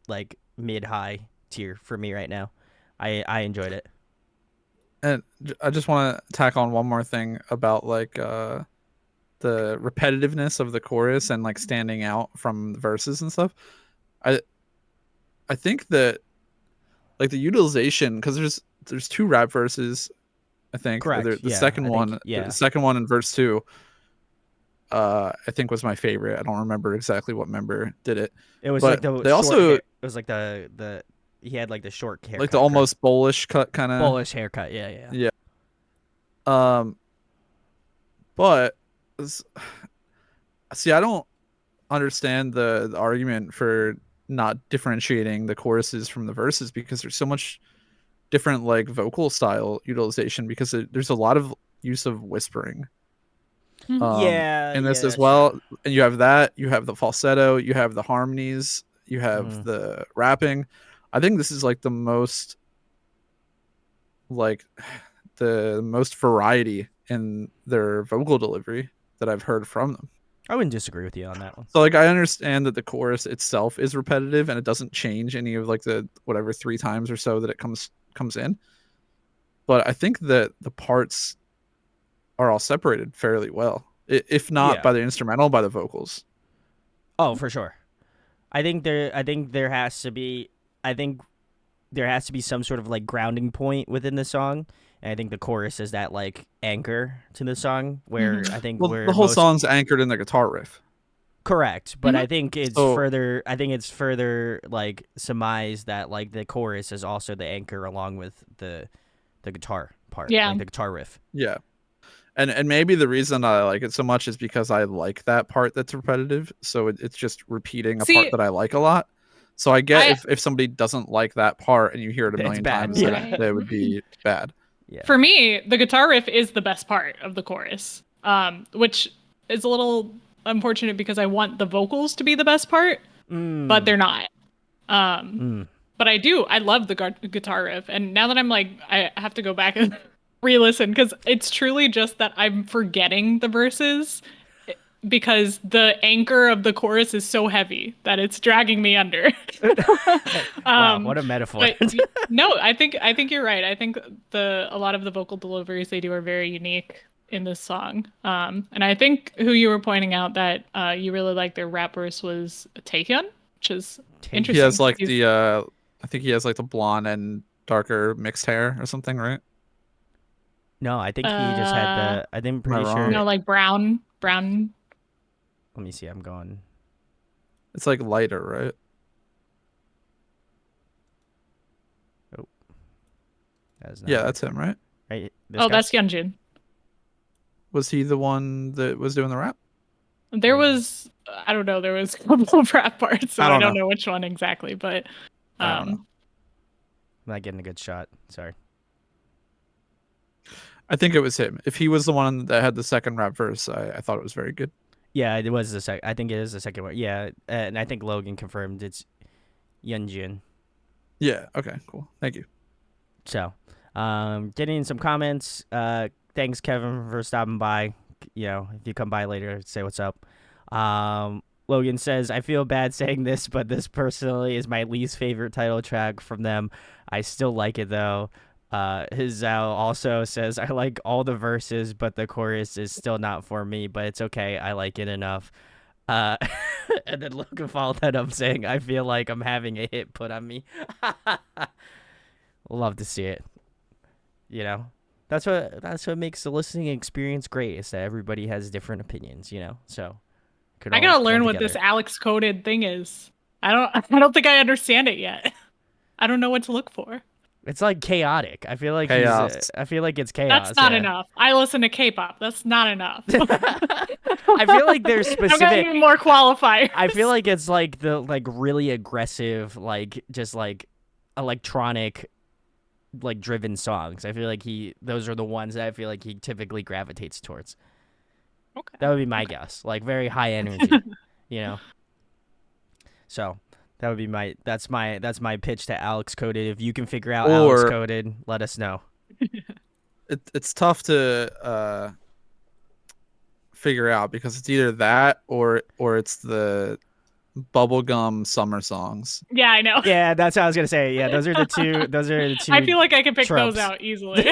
Like mid-high tier for me right now. I enjoyed it. And I just want to tack on one more thing about like the repetitiveness of the chorus and like standing out from the verses and stuff. I think that like the utilization, because there's two rap verses, I think. Correct. The Yeah, second one, yeah. the second one in verse 2, I think was my favorite. I don't remember exactly what member did it. It was But like the they short also hair. It was like the he had like the short haircut, like the almost bullish cut kind of bullish haircut. Yeah. Yeah. But see, I don't understand the argument for not differentiating the choruses from the verses, because there's so much different like vocal style utilization, because there's a lot of use of whispering Yeah, in this as that's well. true. And you have that, you have the falsetto, you have the harmonies, You have the rapping. I think this is like the most variety in their vocal delivery that I've heard from them. I wouldn't disagree with you on that one. So like I understand that the chorus itself is repetitive and it doesn't change any of like the whatever 3 times or so that it comes in. But I think that the parts are all separated fairly well. If not by the instrumental, by the vocals. Oh, for sure. I think there has to be some sort of like grounding point within the song. And I think the chorus is that like anchor to the song where I think the whole song's anchored in the guitar riff. Correct, but I think it's further like surmised that like the chorus is also the anchor along with the guitar part, like the guitar riff. Yeah. And maybe the reason I like it so much is because I like that part that's repetitive. So it's just repeating a part that I like a lot. So I get if somebody doesn't like that part and you hear it a million times, that would be bad. Yeah. For me, the guitar riff is the best part of the chorus, which is a little unfortunate because I want the vocals to be the best part, but they're not. But I love the guitar riff. And now that I'm like, I have to go back and re-listen because it's truly just that I'm forgetting the verses because the anchor of the chorus is so heavy that it's dragging me under. Wow, what a metaphor. No, I think you're right. I think a lot of the vocal deliveries they do are very unique in this song. And I think who you were pointing out that you really liked their rap verse was Taehyun, which is interesting. He has like I think he has like the blonde and darker mixed hair or something, right? No, I think he just had I'm pretty sure. No, like brown. Let me see. I'm going. It's like lighter, right? Oh, that's him, right? Right. That's Yeonjun. Was he the one that was doing the rap? There was, I don't know. There was a couple of rap parts, so I don't know which one exactly, but I'm not getting a good shot. Sorry. I think it was him. If he was the one that had the second rap verse, I thought it was very good. Yeah, it was the second. I think it is the second one. Yeah, and I think Logan confirmed it's Yeonjun. Yeah. Okay. Cool. Thank you. So, getting in some comments. Thanks, Kevin, for stopping by. You know, if you come by later, say what's up. Logan says, I feel bad saying this, but this personally is my least favorite title track from them. I still like it, though. Hizal also says, I like all the verses, but the chorus is still not for me, but it's okay. I like it enough. And then Logan followed that up saying, I feel like I'm having a hit put on me. Love to see it. You know, that's what makes the listening experience great, is that everybody has different opinions, you know? So I gotta learn what this Alex coded thing is. I don't think I understand it yet. I don't know what to look for. It's like chaotic. I feel like I feel like it's chaos. That's not enough. I listen to K-pop. That's not enough. I feel like there's specific. I'm gonna need more qualifiers. I feel like it's like the really aggressive, like just like electronic, like driven songs. I feel like those are the ones that I feel like he typically gravitates towards. Okay. That would be my guess. Like very high energy, you know. So. That would be that's my pitch to Alex Coded. If you can figure out Alex Coded, let us know. It's tough to figure out because it's either that or it's the bubblegum summer songs. Yeah, I know. Yeah, that's what I was gonna say. Yeah, those are the two. I feel like I can pick tropes. those out easily.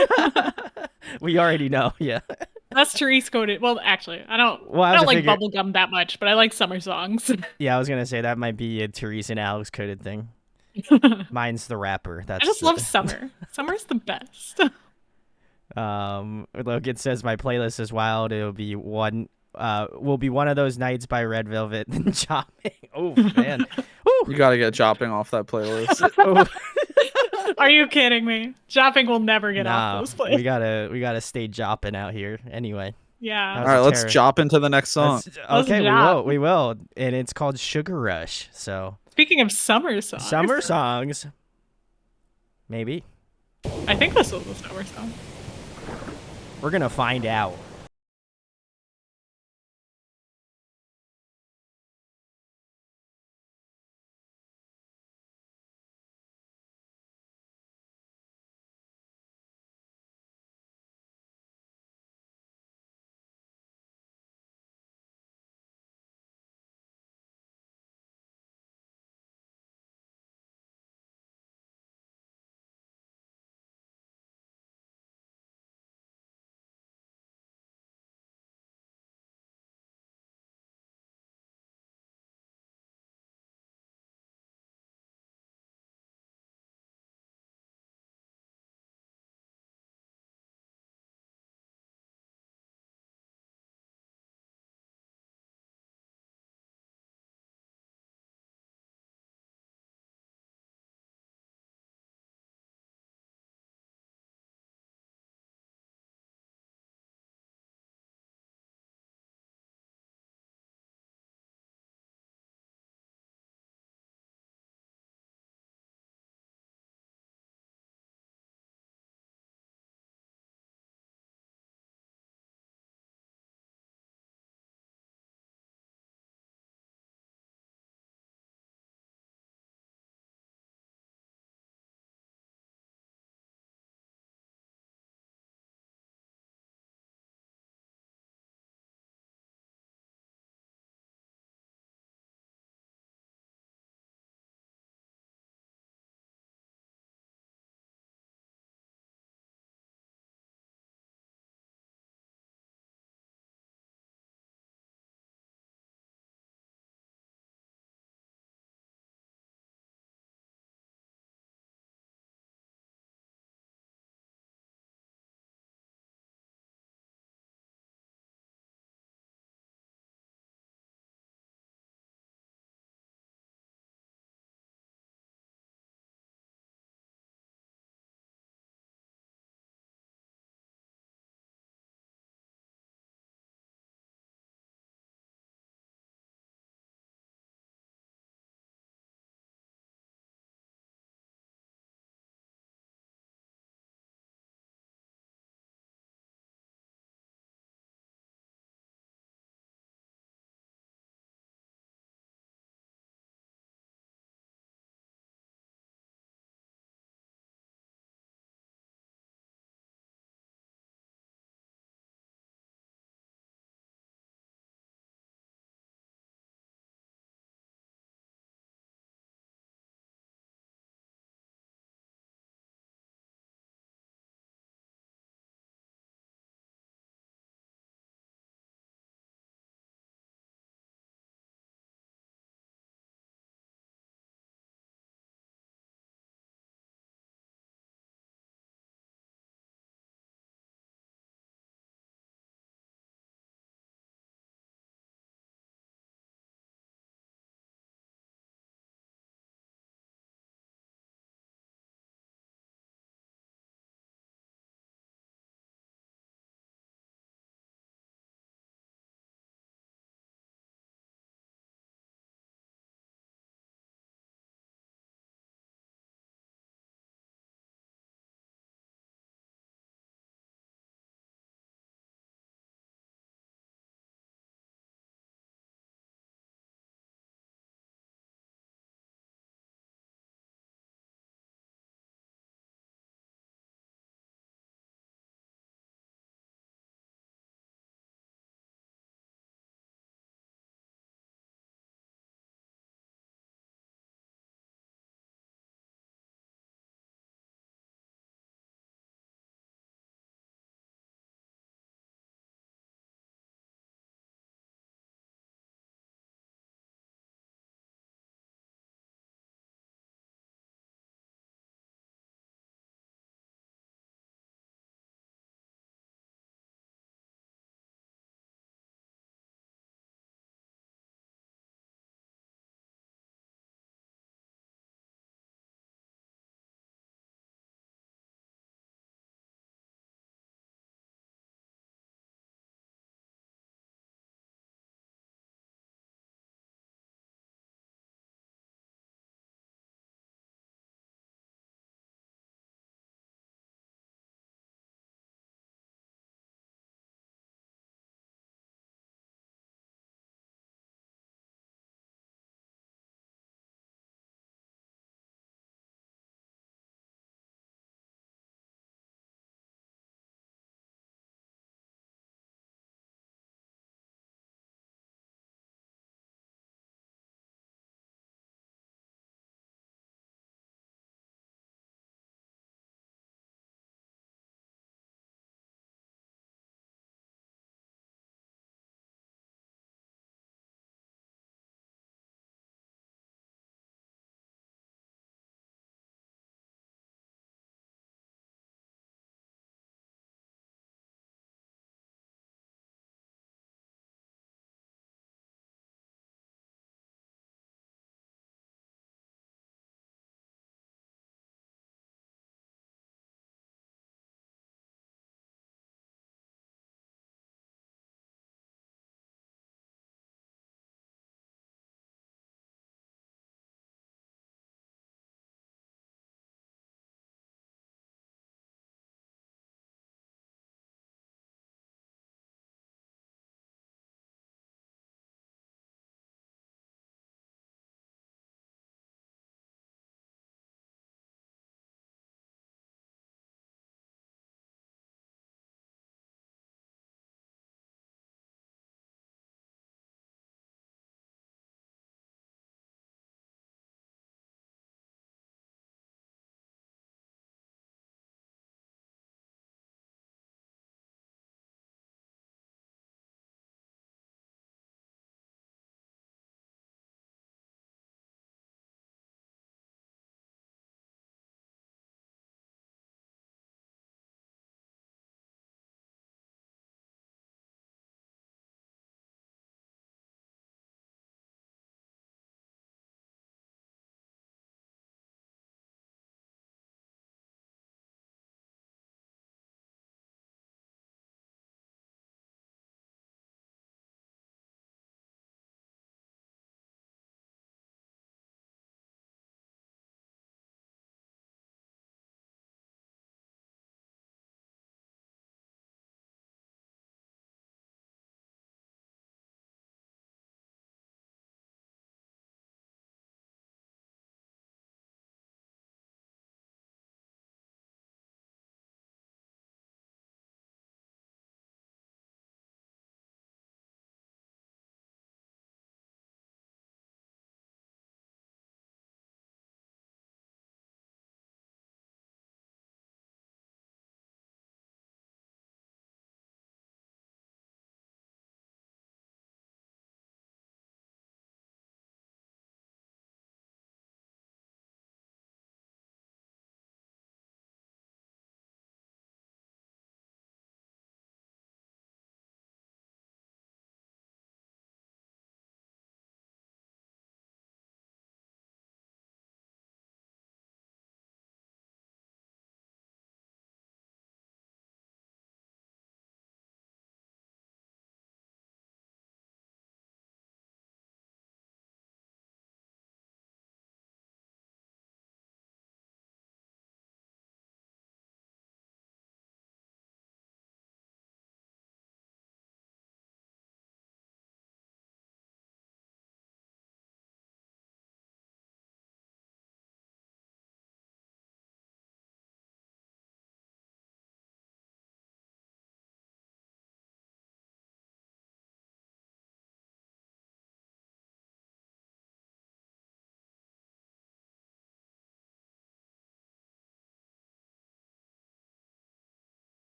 We already know. Yeah. That's Therese coded. Well, actually, I don't like bubblegum that much, but I like summer songs. Yeah, I was gonna say that might be a Therese and Alex coded thing. Mine's the rapper. I just love summer. Summer's the best. Logan says my playlist is wild. It'll be one of those nights by Red Velvet and Chopping. Oh man, you gotta get Chopping off that playlist. Are you kidding me? Jopping will never get off those playlists. We gotta stay jopping out here anyway. Yeah. All right, let's jop into the next song. Okay, we will, and it's called Sugar Rush. So speaking of summer songs, maybe. I think this was a summer song. We're gonna find out.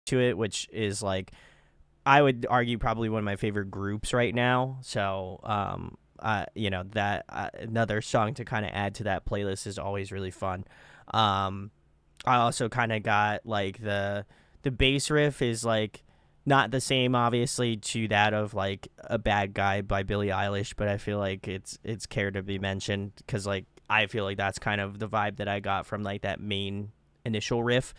to it, which is like I would argue probably one of my favorite groups right now. So that another song to kind of add to that playlist is always really fun. I also kind of got like the bass riff is like not the same obviously to that of like A Bad Guy by Billie Eilish, but I feel like it's care to be mentioned because like I feel like that's kind of the vibe that I got from like that main initial riff.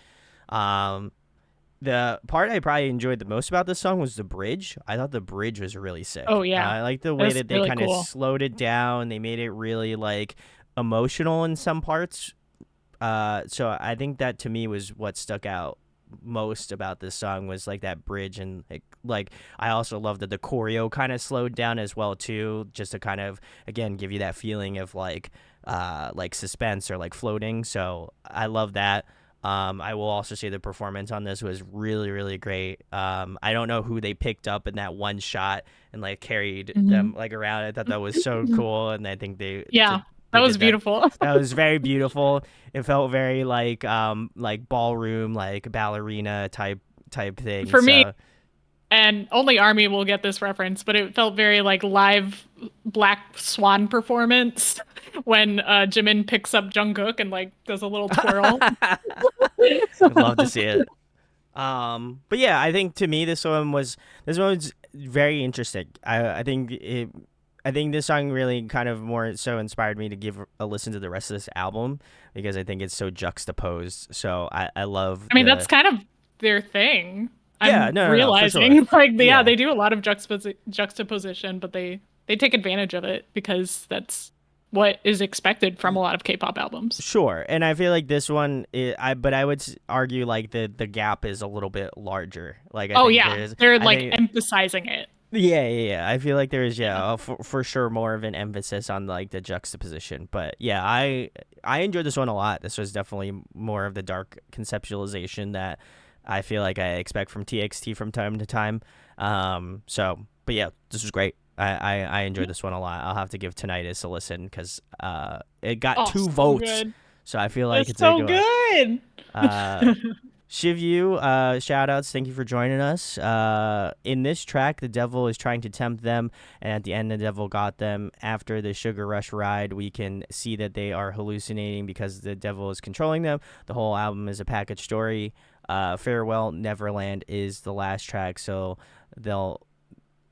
The part I probably enjoyed the most about this song was the bridge. I thought the bridge was really sick. Oh, yeah. I like the way That's that they really kind of cool. slowed it down. They made it really like emotional in some parts. So I think that to me was what stuck out most about this song was like that bridge, and like I also love that the choreo kind of slowed down as well too, just to kind of again give you that feeling of like suspense or like floating. So I love that. I will also say the performance on this was really, really great. I don't know who they picked up in that one shot and like carried them like around. I thought that was so cool, and I think they that was beautiful. That was very beautiful. It felt very like ballroom, like ballerina type thing. For me, and only Army will get this reference, but it felt very like live Black Swan performance when Jimin picks up Jungkook and like does a little twirl. I'd love to see it. But yeah, I think to me this one was very interesting. I think this song really kind of more so inspired me to give a listen to the rest of this album because I think it's so juxtaposed. So I love. I mean, that's kind of their thing. Yeah, I'm realizing for sure. they do a lot of juxtaposition, but they take advantage of it because that's what is expected from a lot of K-pop albums. Sure, and I feel like this one, but I would argue like the gap is a little bit larger. Like, they're like emphasizing it. Yeah. I feel like there is for sure more of an emphasis on like the juxtaposition. But yeah, I enjoyed this one a lot. This was definitely more of the dark conceptualization that I feel like I expect from TXT from time to time. But yeah, this was great. I enjoyed this one a lot. I'll have to give Tinnitus a listen because it got 2 votes. Good. So I feel like it's so good. Shivyu, shout outs. Thank you for joining us. In this track, the devil is trying to tempt them, and at the end, the devil got them. After the sugar rush ride, we can see that they are hallucinating because the devil is controlling them. The whole album is a package story. Farewell Neverland is the last track, so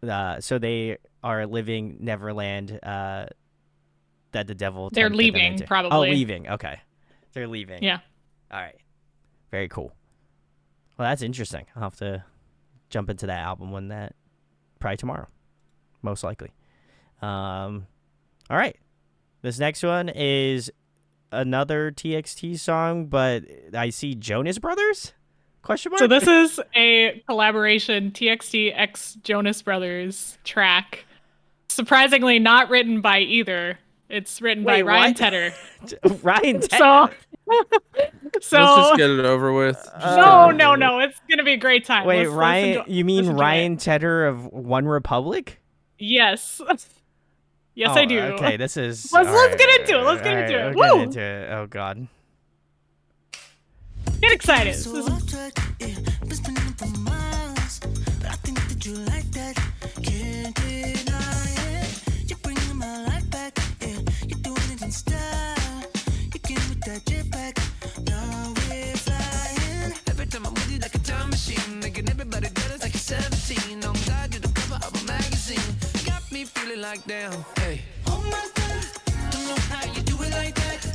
they are living Neverland. That the devil. They're leaving, probably. Oh, leaving. Okay, they're leaving. Yeah. All right. Very cool. Well, that's interesting. I'll have to jump into that album probably tomorrow, most likely. All right. This next one is another TXT song, but I see Jonas Brothers? Question mark? So this is a collaboration TXT x Jonas Brothers track. Surprisingly not written by either. It's written by Ryan Tedder. Ryan Tedder? So let's just get it over with. No. It's gonna be a great time. Wait, Ryan? You mean Ryan Tedder of One Republic? Yes. Yes, I do. Okay, this is. Let's get into it. Let's get into it. Get into it. Oh God. Get excited. Like damn, hey. Oh my God, don't know how you do it like that.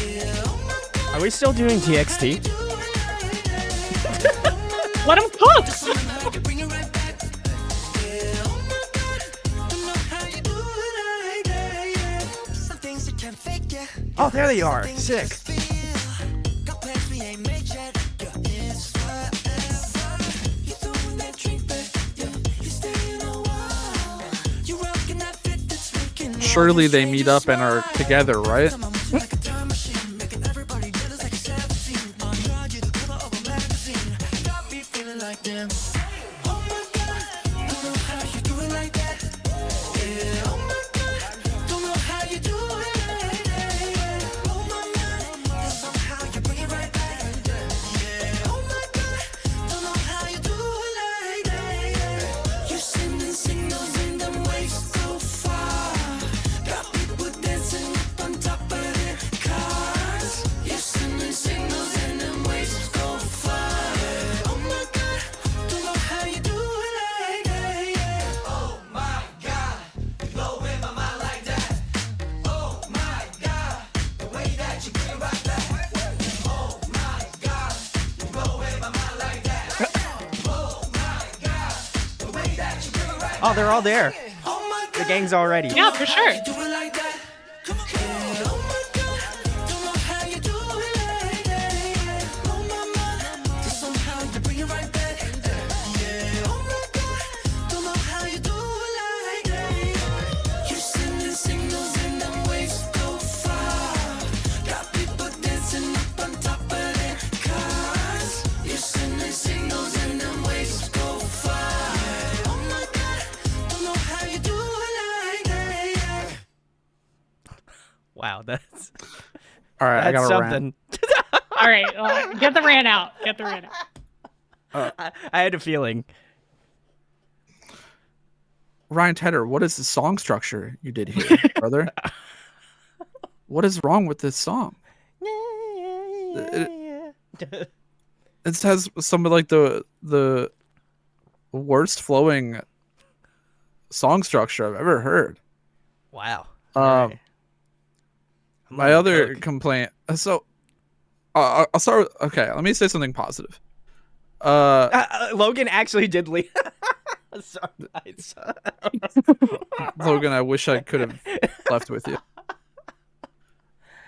Yeah, oh my God. Are we still doing TXT? Let him cook. Oh, there they are. Sick. Surely they meet up and are together, right? Oh, they're all there. The gang's all ready. Yeah, for sure. Wow, that's All right, I that's got a rant. something. All right, get the rant out. Get the rant out. I had a feeling. Ryan Tedder, what is the song structure you did here, brother? What is wrong with this song? It has some of like the worst flowing song structure I've ever heard. Wow. My other complaint. So I'll start with, okay, let me say something positive. Logan actually did leave. Sorry, Logan, I wish I could have left with you.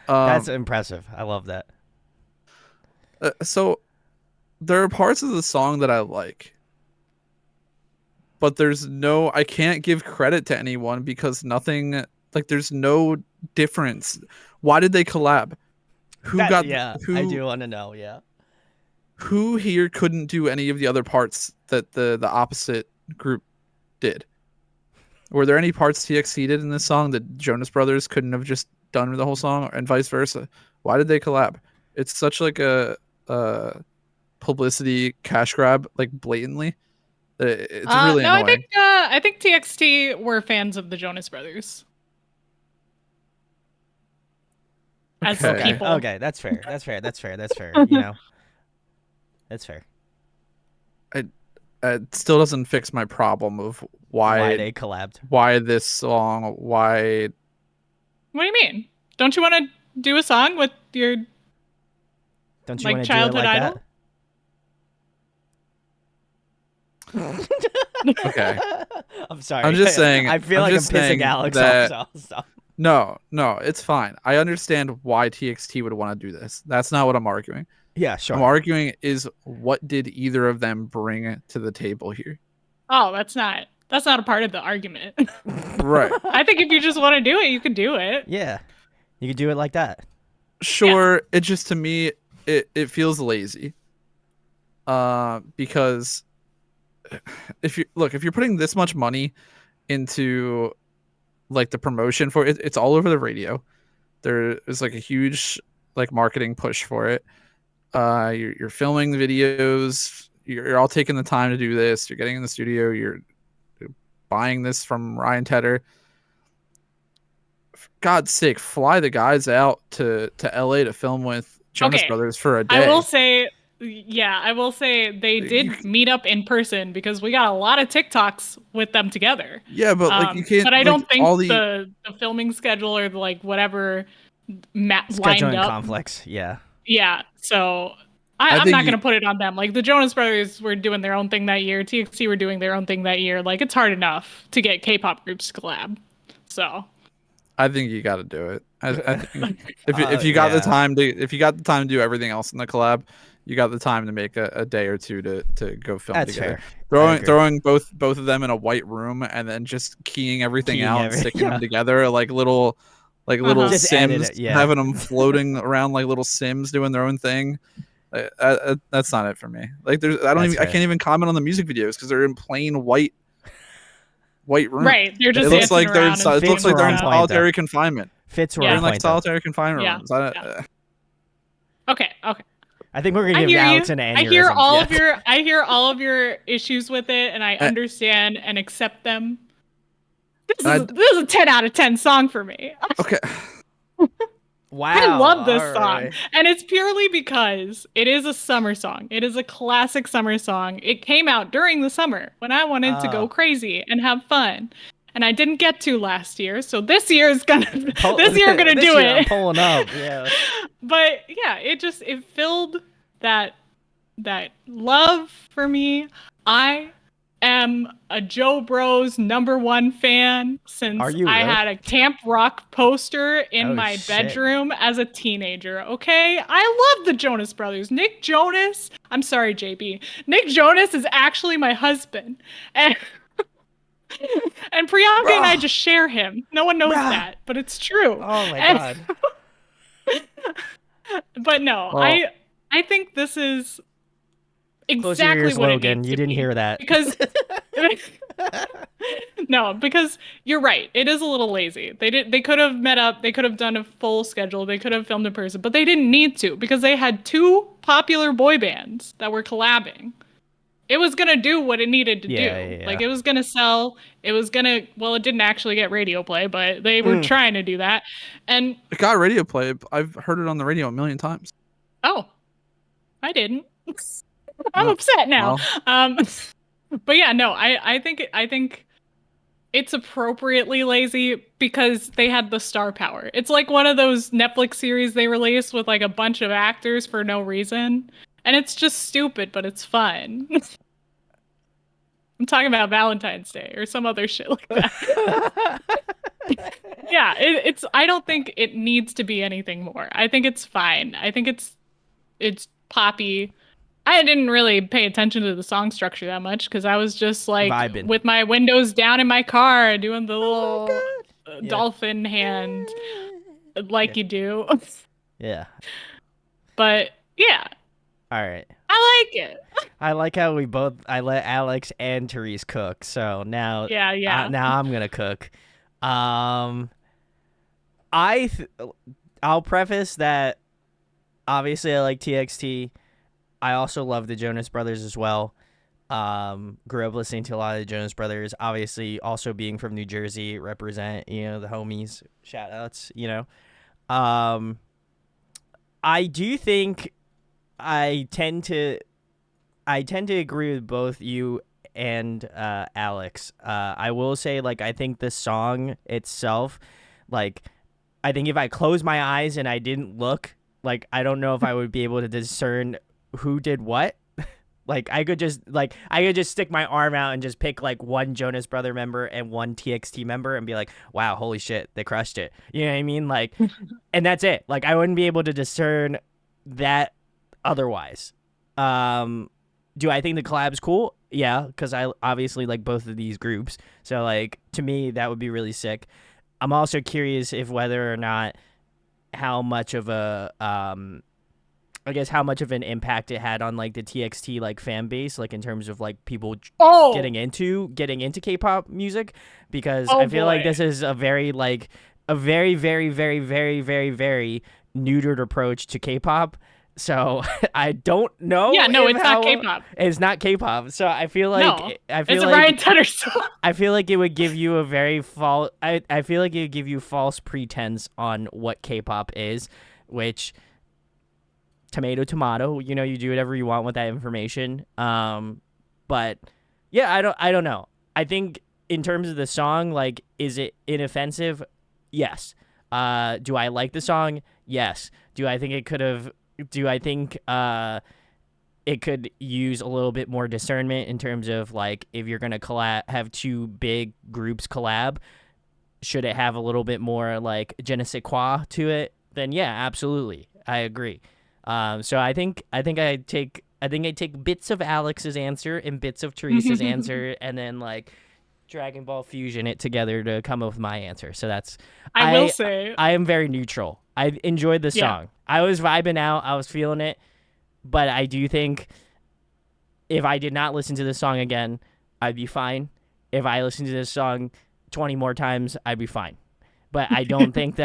That's impressive. I love that. So there are parts of the song that I like, but I can't give credit to anyone because nothing, like, there's no difference. Why did they collab? I do want to know. Yeah. Who here couldn't do any of the other parts that the opposite group did? Were there any parts TXT did in this song that Jonas Brothers couldn't have just done with the whole song, and vice versa? Why did they collab? It's such like a publicity cash grab, like blatantly. It's really no, annoying. I think TXT were fans of the Jonas Brothers. As Okay. people. Okay, that's fair. That's fair. You know, that's fair. It still doesn't fix my problem of Why they collabed? why this song, why. What do you mean? Don't you want to do a song with your Don't you like want to do it childhood like idol? Okay. I'm sorry. I'm just saying. I feel like I'm just saying pissing Alex that- off. So. No, it's fine. I understand why TXT would want to do this. That's not what I'm arguing. Yeah, sure. I'm arguing is what did either of them bring to the table here? Oh, that's not a part of the argument. Right. I think if you just want to do it, you can do it. Yeah, you could do it like that. Sure. It just, to me, it feels lazy. Because if you're putting this much money into like the promotion for it, it's all over the radio. There is like a huge like marketing push for it. You're filming the videos. You're all taking the time to do this. You're getting in the studio. You're buying this from Ryan Tedder. For God's sake, fly the guys out to LA to film with Jonas Brothers for a day. I will say they did meet up in person because we got a lot of TikToks with them together. Yeah, but like you can't. But I like, don't think all the filming schedule or like whatever lined Scheduling up. conflicts. Yeah. Yeah, so I'm think not going to put it on them. Like, the Jonas Brothers were doing their own thing that year. TXT were doing their own thing that year. Like, it's hard enough to get K-pop groups to collab. So I think you got to do it. I think if you got the time to do everything else in the collab, you got the time to make a day or two to go film That's together. fair. Throwing both of them in a white room and then just keying everything out and sticking them together like little Just edit Sims, it, yeah. having them floating around like little Sims doing their own thing. That's not it for me. Like I can't even comment on the music videos because they're in plain white room. right, they're just It looks like they're in dancing around. solitary confinement. Fits They're were in on like point, though. solitary confinement Yeah. rooms. Okay. I think we're gonna I give hear you. Alex an aneurysm. I hear all of your issues with it, and I understand and accept them. This is a 10 out of 10 song for me. Okay. Wow. I love this all song. right. And it's purely because it is a summer song. It is a classic summer song. It came out during the summer when I wanted to go crazy and have fun. And I didn't get to last year, so this year is gonna do it. I'm pulling up. Yeah. But yeah, it filled that love for me. I am a Joe Bros #1 fan Are since you I really? had a Camp Rock poster in Oh, my shit. bedroom as a teenager. Okay, I love the Jonas Brothers. Nick Jonas. I'm sorry, JB. Nick Jonas is actually my husband, and and Priyanka and I Bruh. just share him. No one knows Bruh. that, but it's true. Oh my And- god. but no, Well, I think this is Close your exactly ears, what it Logan. needs You to didn't be. hear that. Because no, because you're right. It is a little lazy. They could have met up, they could have done a full schedule, they could have filmed in person, but they didn't need to because they had two popular boy bands that were collabing. It was going to do what it needed to do. Yeah. Like it was going to sell, it was going to well, it didn't actually get radio play, but they were trying to do that. And it got radio play. I've heard it on the radio a million times. oh, I didn't. I'm No. upset now. Well. But yeah, no, I think it's appropriately lazy because they had the star power. It's like one of those Netflix series they release with like a bunch of actors for no reason. And it's just stupid, but it's fun. I'm talking about Valentine's Day or some other shit like that. Yeah, it's I don't think it needs to be anything more. I think it's fine. I think it's poppy. I didn't really pay attention to the song structure that much because I was just like Vibing. with my windows down in my car doing the little Yeah. dolphin hand like you do. Yeah. But yeah, All right. I like it. I like how I let Alex and Therese cook. So now, Yeah. now I'm gonna cook. I'll preface that obviously I like TXT. I also love the Jonas Brothers as well. Grew up listening to a lot of the Jonas Brothers. Obviously, also being from New Jersey, represent the homies. Shout outs. I do think I tend to agree with both you and Alex. I will say, like, I think the song itself, like, I think if I closed my eyes and I didn't look, like, I don't know if I would be able to discern who did what. Like, I could just stick my arm out and just pick like one Jonas Brother member and one TXT member and be like, wow, holy shit, they crushed it. You know what I mean? Like, and that's it. Like, I wouldn't be able to discern that otherwise. Do I think the collab's cool? Yeah, because I obviously like both of these groups. So, like, to me, that would be really sick. I'm also curious if whether or not how much of a I guess how much of an impact it had on like the TXT like fan base, like in terms of like people getting into K-pop music, because I feel like this is a very very very very very very very neutered approach to K-pop. So I don't know. Yeah, no, it's not K-pop. It's not K-pop. So I feel like it's a Ryan Tedder song. I feel like it would give you a very false. I feel like it would give you false pretense on what K-pop is, which tomato. You do whatever you want with that information. But yeah, I don't know. I think in terms of the song, like, is it inoffensive? Yes. Do I like the song? Yes. Do I think it could have? Do I think it could use a little bit more discernment in terms of like if you're gonna have two big groups collab, should it have a little bit more like je ne sais quoi to it? Then yeah, absolutely, I agree. So I think I take bits of Alex's answer and bits of Therese's answer, and then like Dragon Ball fusion it together to come up with my answer. So that's I will say I am very neutral. I enjoyed the song. I was vibing out. I was feeling it. But I do think if I did not listen to this song again, I'd be fine. If I listened to this song 20 more times, I'd be fine. But I don't think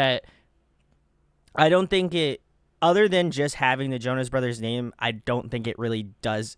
it, other than just having the Jonas Brothers name, I don't think it really does.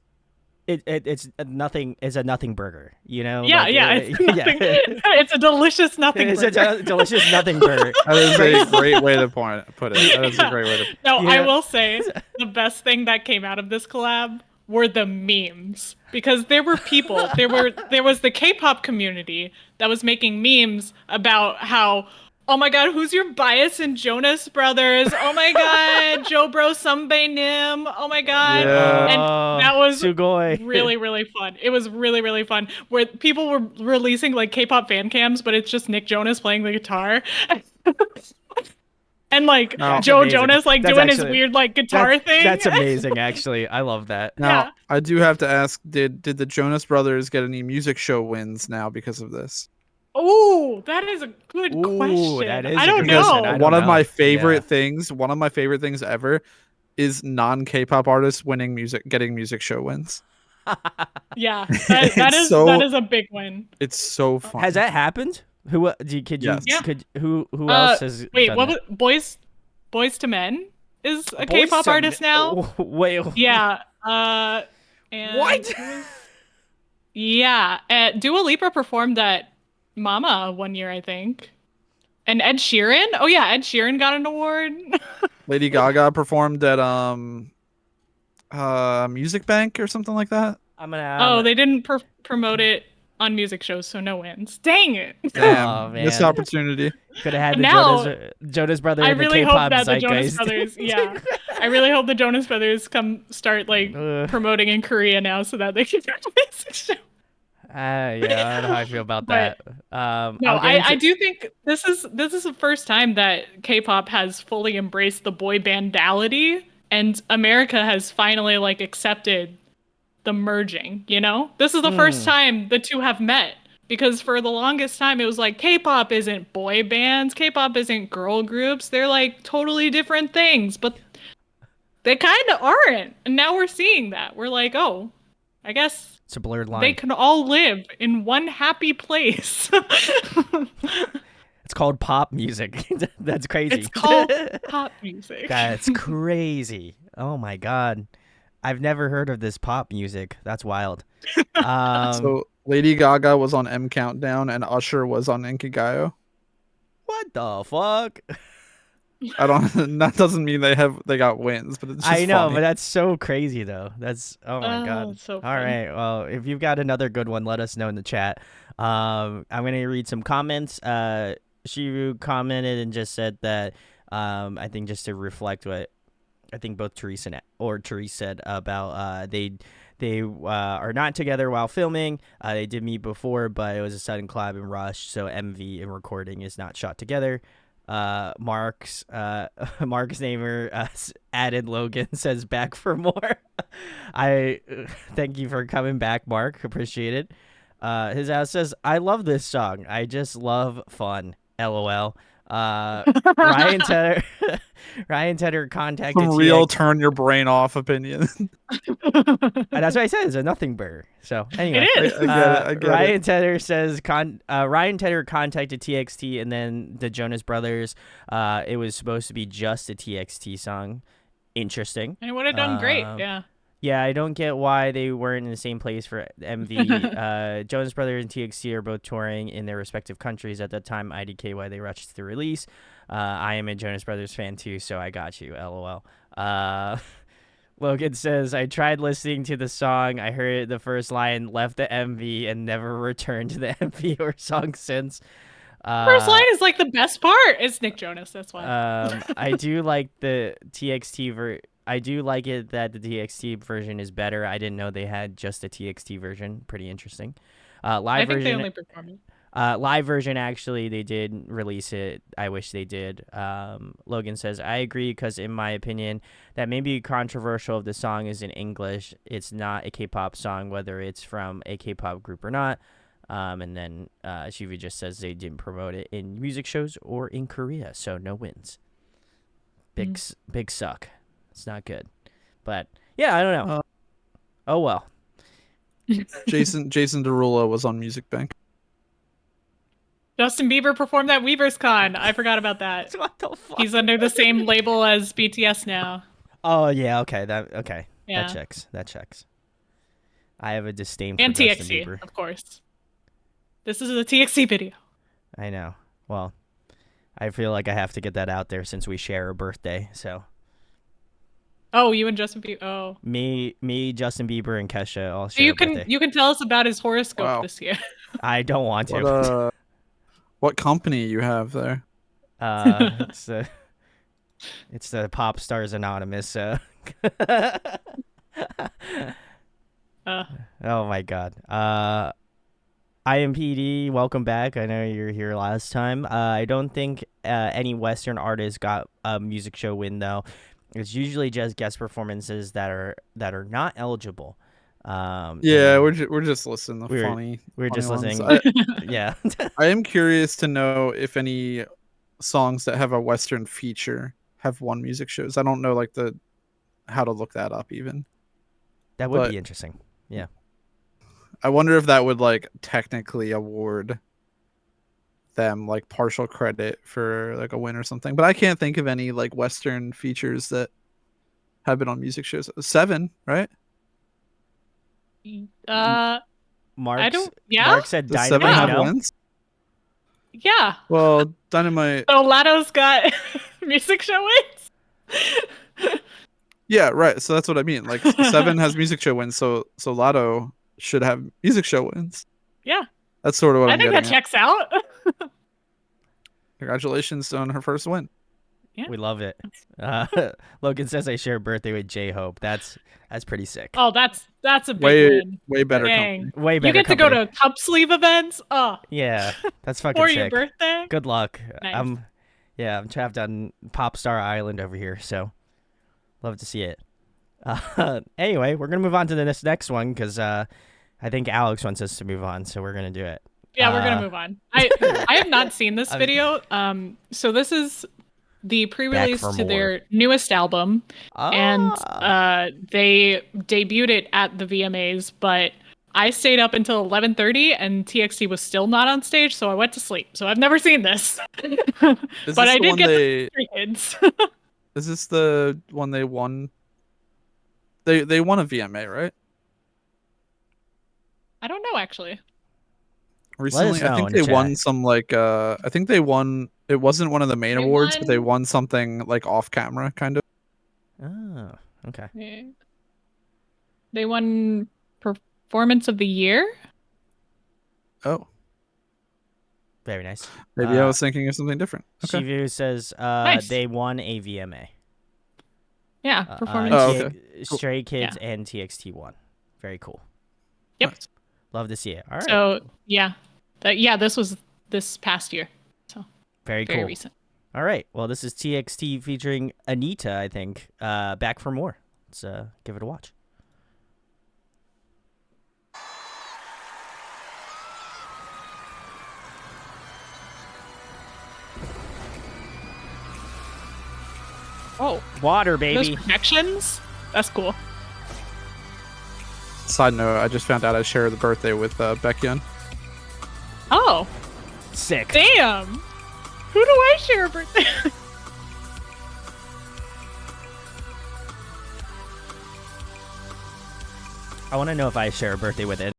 It's nothing. It's a nothing burger, Yeah, like, it's nothing. It's a delicious nothing it's burger. a delicious nothing burger. That is a great way to put it. That is a great way to. No, Yeah. I will say the best thing that came out of this collab were the memes, because there were people. There was the K-pop community that was making memes about how Oh my god, who's your bias in Jonas Brothers? Oh my god, Joe Bro Sunbae Nim. Oh my god. Yeah. And that was Sugoi. really, really fun. It was really, really fun. Where people were releasing like K-pop fan cams, but it's just Nick Jonas playing the guitar. And like No. Joe Amazing. Jonas like That's doing his actually- weird like guitar thing. That's amazing, actually. I love that. Now, Yeah. I do have to ask, did the Jonas Brothers get any music show wins now because of this? Oh, that is a good Ooh, question. that is I a don't good know. question. I don't One of know. my favorite Yeah. things, one of my favorite things ever is non-K-pop artists getting music show wins. Yeah, that is a big win. It's so fun. Has that happened? Who could you Yes. Yeah. could who else has Wait, done what that? was Boys to Men is a Boys K-pop to artist now? Wait. Yeah. And What? Yeah, Dua Lipa performed at Mama one year, I think. And Ed Sheeran? Oh yeah, Ed Sheeran got an award. Lady Gaga performed at Music Bank or something like that? I'm gonna. Oh, they didn't promote it on music shows, so no wins. Dang it. Damn, Oh, missed man. opportunity. Could have had the Now- Jonas Brother I and the really K-pop hope that the Jonas zeitgeist. Brothers, yeah. I really hope the Jonas Brothers start like promoting in Korea now so that they can do a music show. Yeah, I don't know how I feel about But- that. No, I'll get I into- do think this is the first time that K-pop has fully embraced the boy bandality, and America has finally like accepted the merging. You know, this is the first time the two have met. Because for the longest time, it was like K-pop isn't boy bands, K-pop isn't girl groups. They're like totally different things, but they kind of aren't. And now we're seeing that. We're like, oh, I guess It's a blurred line. they can all live in one happy place. It's called pop music. That's crazy. It's called pop music. That's crazy. Oh my god. I've never heard of this pop music. That's wild. So Lady Gaga was on M Countdown and Usher was on Inkigayo. What the fuck? I don't. That doesn't mean they got wins, but it's just I know, funny. but that's so crazy though. That's oh my god. It's so All fun. right. Well, if you've got another good one, let us know in the chat. I'm gonna read some comments. Shiru commented and just said that I think just to reflect what I think both Therese said about they are not together while filming. They did meet before, but it was a sudden collab and rush, so MV and recording is not shot together. Mark's namer added Logan says back for more. I thank you for coming back, Mark. Appreciate it. His ass says I love this song. I just love fun. LOL. Ryan Tedder contacted Some real TXT. turn your brain off opinion. That's what I said. It's a nothing burger. So anyway, It is. I get Ryan it. Tedder says Ryan Tedder contacted TXT and then the Jonas Brothers. It was supposed to be just a TXT song. Interesting. And it would have done great. Um, Yeah. Yeah, I don't get why they weren't in the same place for MV. Jonas Brothers and TXT are both touring in their respective countries at that time. IDK why they rushed the release. I am a Jonas Brothers fan too, so I got you. LOL. Logan says, I tried listening to the song. I heard the first line, left the MV, and never returned to the MV or song since. First line is like the best part. It's Nick Jonas. That's why. I do like the TXT I do like it that the TXT version is better. I didn't know they had just a TXT version. Pretty interesting. Live I think version. they only perform it. Live version, actually, they did release it. I wish they did. Logan says, I agree because, in my opinion, that may be controversial if the song is in English. It's not a K-pop song, whether it's from a K-pop group or not. And then Shiva just says they didn't promote it in music shows or in Korea, so no wins. Big suck. It's not good. But, yeah, I don't know. Oh, well. Jason Derulo was on Music Bank. Justin Bieber performed at Weavers Con. I forgot about that. What the fuck? He's under the same label as BTS now. Oh, yeah, okay. Yeah. That checks. I have a disdain for And Justin TXT, Bieber. of course. This is a TXT video. I know. Well, I feel like I have to get that out there since we share a birthday. So Oh, you and Justin Bieber. Oh, me, Justin Bieber, and Kesha all so share you a can birthday. tell us about his horoscope Wow. this year. I don't want to. What company you have there? It's the Pop Stars Anonymous. Uh, Oh my God. IMPD, welcome back. I know you were here last time. I don't think any Western artists got a music show win though. It's usually just guest performances that are not eligible. Yeah, And we're just listening to we're funny we're funny just ones. listening. Yeah. I am curious to know if any songs that have a Western feature have won music shows. I don't know like the how to look that up even. That would But be interesting. Yeah. I wonder if that would like technically award them like partial credit for like a win or something. But I can't think of any like Western features that have been on music shows. Seven, right? I Mark's don't. Yeah. Mark said Does Seven Dynamite. Yeah. have No. wins? Yeah. Well, Dynamite. So Lato's got music show wins. Yeah, right. So that's what I mean. Like Seven has music show wins, so Lotto should have music show wins. Yeah. That's sort of what I I'm think getting that at. checks out. Congratulations on her first win. Yeah. We love it. Logan says I share a birthday with J Hope. That's pretty sick. Oh, that's a big win. Way better Dang. company. Way You better get to company. go to cup sleeve events. Oh, Yeah, that's fucking for sick. your birthday. Good luck. Nice. I'm trapped on Pop Star Island over here, so love to see it. Anyway, we're gonna move on to the next one because I think Alex wants us to move on, so we're gonna do it. Yeah, we're gonna move on. I have not seen this video. So this is the pre-release for to more. their newest album, and they debuted it at the VMAs. But I stayed up until 11:30, and TXT was still not on stage, so I went to sleep. So I've never seen this, but I did get the Stray Kids. Is this the one they won? They won a VMA, right? I don't know actually. Recently, I know think in the they won chat. some like I think they won. It wasn't one of the main They awards, but they won- won something like off camera, kind of. Oh, okay. They won Performance of the Year. Oh, Very nice. maybe I was thinking of something different. Okay. Shivu says Nice. they won a VMA. Yeah, Performance. Oh, okay. Cool. Stray Kids and TXT won. Very cool. Yep. Nice. Love to see it. All right. So this was this past year. So very very cool. recent. All right. Well, this is TXT featuring Anita, I think. Back for more. Let's give it a watch. Oh, Water, those baby. projections? That's cool. Side note: I just found out I share the birthday with Baekhyun. Oh, Sick. damn. Who do I share a birthday? I want to know if I share a birthday with it.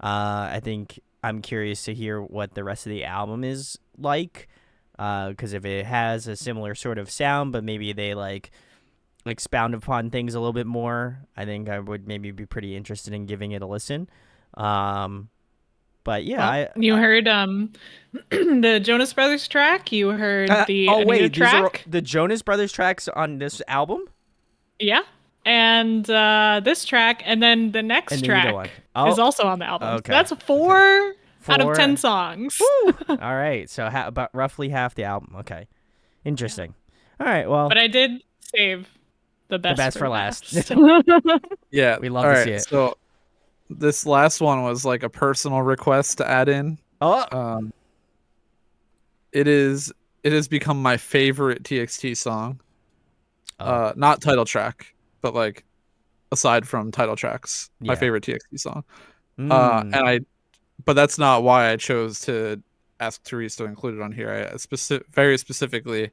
I think I'm curious to hear what the rest of the album is like, because if it has a similar sort of sound, but maybe they like expound upon things a little bit more, I think I would maybe be pretty interested in giving it a listen. But yeah, Well, you heard the Jonas Brothers track. You heard the oh Anita wait, these are track. the Jonas Brothers tracks on this album, Yeah. And this track, and then the next and the Anita track one. is Oh, also on the album. okay. That's four out of 10 4. songs. Woo! All right, so about roughly half the album. Okay, interesting. All right, well, But I did save the best for last. Yeah, We love all to right, see it. So this last one was like a personal request to add in. Oh, It has become my favorite TXT song. Oh. Not title track, but like aside from title tracks, my Yeah. favorite TXT song. Mm. But that's not why I chose to ask Therese to include it on here. I very specifically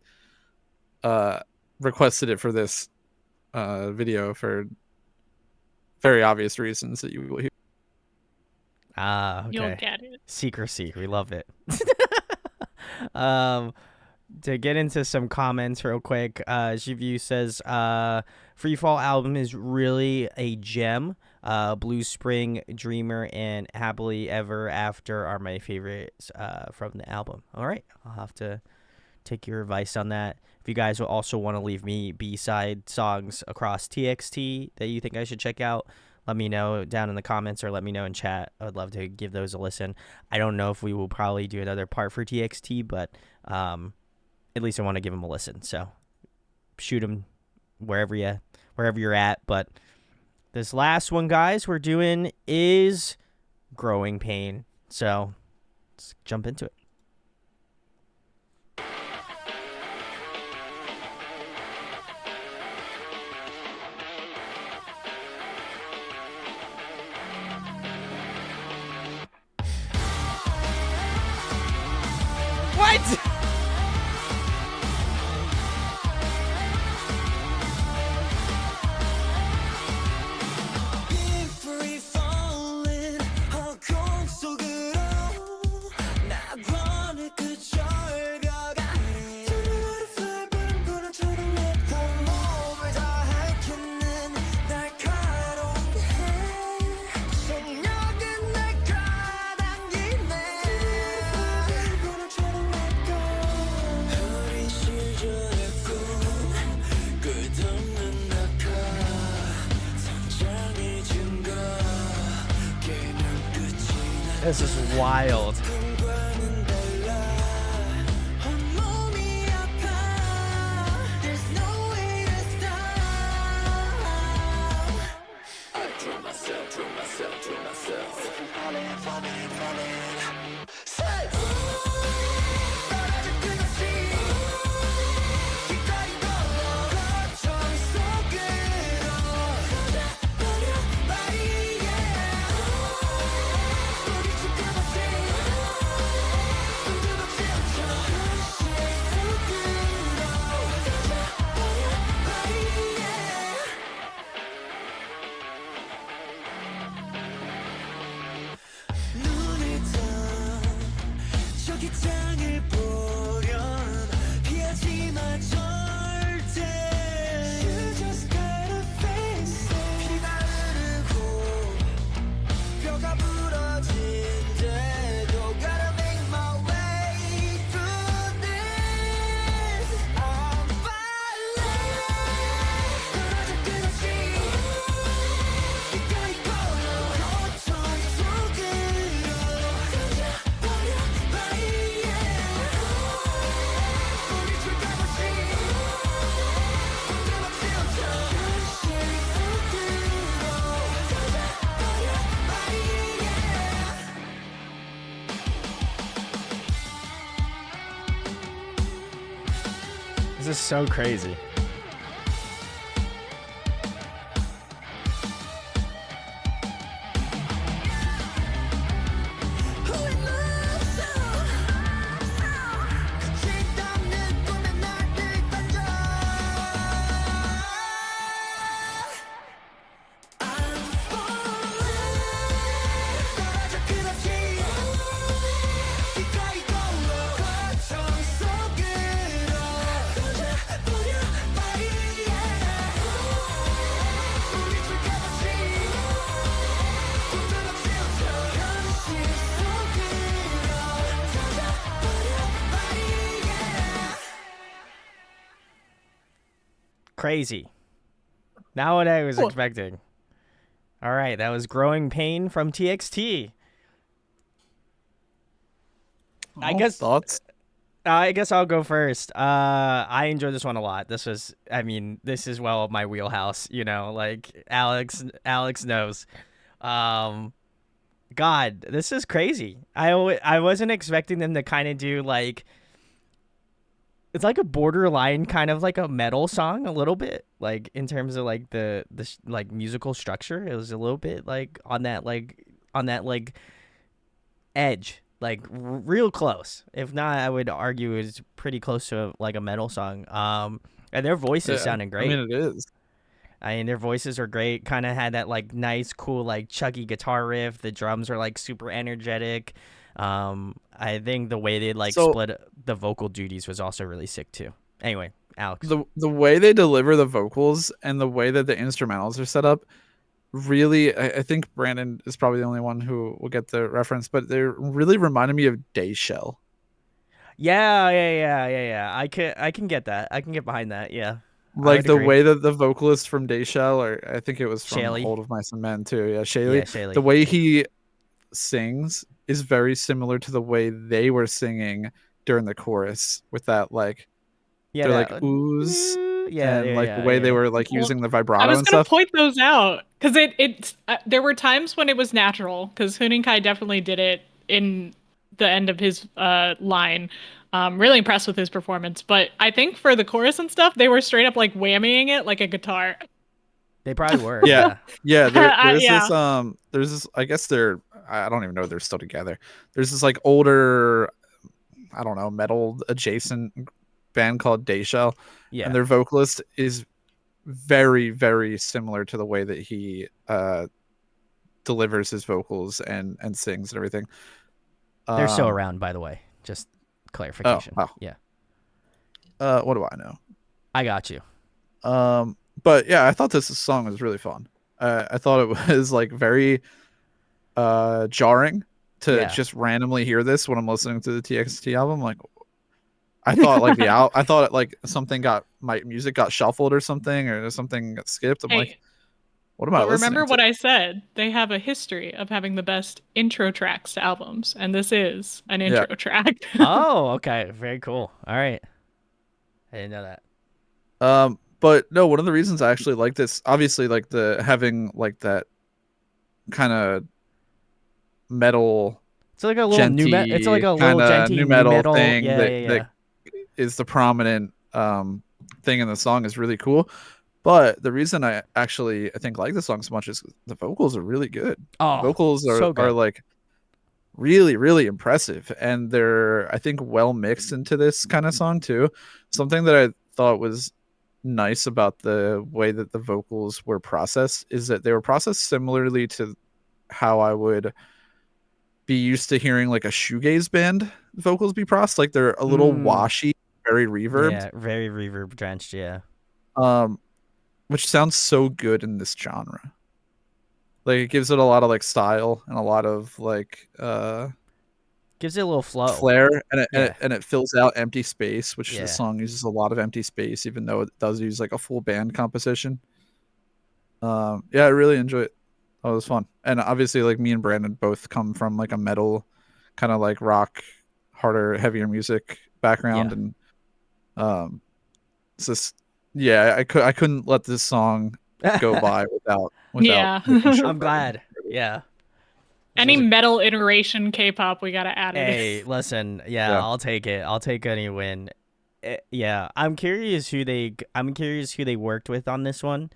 requested it for this video for very obvious reasons that you will hear. Okay. You'll get it. Secrecy, we love it. To get into some comments real quick, Shivu says, Freefall album is really a gem. Blue Spring, Dreamer, and Happily Ever After are my favorites from the album. All right, I'll have to take your advice on that. If you guys will also want to leave me B-side songs across TXT that you think I should check out, let me know down in the comments or let me know in chat. I would love to give those a listen. I don't know if we will probably do another part for TXT, but at least I want to give them a listen. So shoot them wherever you're at. But this last one, guys, we're doing is Growing Pain. So let's jump into it. What? This is wild. This is so crazy. crazy. Not what I was Cool. expecting. All right, that was Growing Pain from TXT. I guess thoughts. I guess I'll go first. I enjoyed this one a lot. This was, I mean, this is well my wheelhouse. You know, like Alex knows. Um, God, this is crazy. I wasn't expecting them to kind of do like it's like a borderline kind of like a metal song a little bit, like in terms of like the like musical structure. It was a little bit like on that like edge, like real close. If not, I would argue it's pretty close to like a metal song. And their voices sounded I mean, great. it is. I mean, their voices are great. Kind of had that like nice, cool, like chuggy guitar riff. The drums are like super energetic. I think the way they like So split the vocal duties was also really sick too. Anyway, Alex. the way they deliver the vocals and the way that the instrumentals are set up, really, I think Brandon is probably the only one who will get the reference, but they really reminded me of Day Shell. Yeah. I can get that. I can get behind that. Yeah, I Like would the agree. way that the vocalist from Day Shell, or I think it was from Shaley. Old of Mice and Men too. Yeah, Yeah, Shaley. The Shaley. way he sings is very similar to the way they were singing during the chorus with that like Yeah, they're that. like ooze Yeah, and yeah, like the yeah, way they yeah. were like Well, using the I vibrato was and gonna stuff. point those out because there were times when it was natural because Huninkai definitely did it in the end of his line. Really impressed with his performance, but I think for the chorus and stuff, they were straight up like whammying it like a guitar. They probably were. Yeah. Yeah. Yeah, Yeah. there's this I guess they're I don't even know if they're still together. There's this like older I don't know, metal adjacent band called Dayshell, Yeah. and their vocalist is very, very similar to the way that he delivers his vocals and sings and everything. They're still Um, around, by the way. Just oh, clarification. wow. Yeah. What do I know? I got you. But yeah, I thought this song was really fun. I thought it was like very jarring to Yeah. just randomly hear this when I'm listening to the TXT album. Like I thought like something got my music got shuffled or something or something got skipped. I'm like, Hey, what am I but listening remember to? what I said? They have a history of having the best intro tracks to albums, and this is an Yeah. intro track. Oh, okay. Very cool. All right. I didn't know that. But no, one of the reasons I actually like this, obviously, like the having like that kind of metal, It's like a little new metal. It's like genty a little kind of genty new new metal metal. thing Yeah, yeah, that yeah. is the prominent thing in the song is really cool. But the reason I think like this song so much is the vocals are really good. Oh, Vocals so are good. like really, really impressive, and they're I think well mixed into this kind of song too. Something that I thought was nice about the way that the vocals were processed is that they were processed similarly to how I would be used to hearing like a shoegaze band vocals be processed. Like they're a little washy, very reverbed. Yeah, very reverb drenched. Yeah. Which sounds so good in this genre. Like it gives it a lot of like style and a lot of like Gives it a little flow. flair, and Yeah. it fills out empty space, which Yeah. the song uses a lot of empty space, even though it does use like a full band composition. Yeah, I really enjoy it. That was fun, and obviously, like me and Brandon both come from like a metal, kind of like rock, harder, heavier music background, Yeah. and it's just yeah, I couldn't let this song go by without Yeah. making sure I'm Brandon glad. heard it. Yeah. Any metal iteration K-pop, we gotta add it. Hey, listen. Yeah, Yeah. I'll take it. I'll take any win. Yeah, I'm curious who they worked with on this one.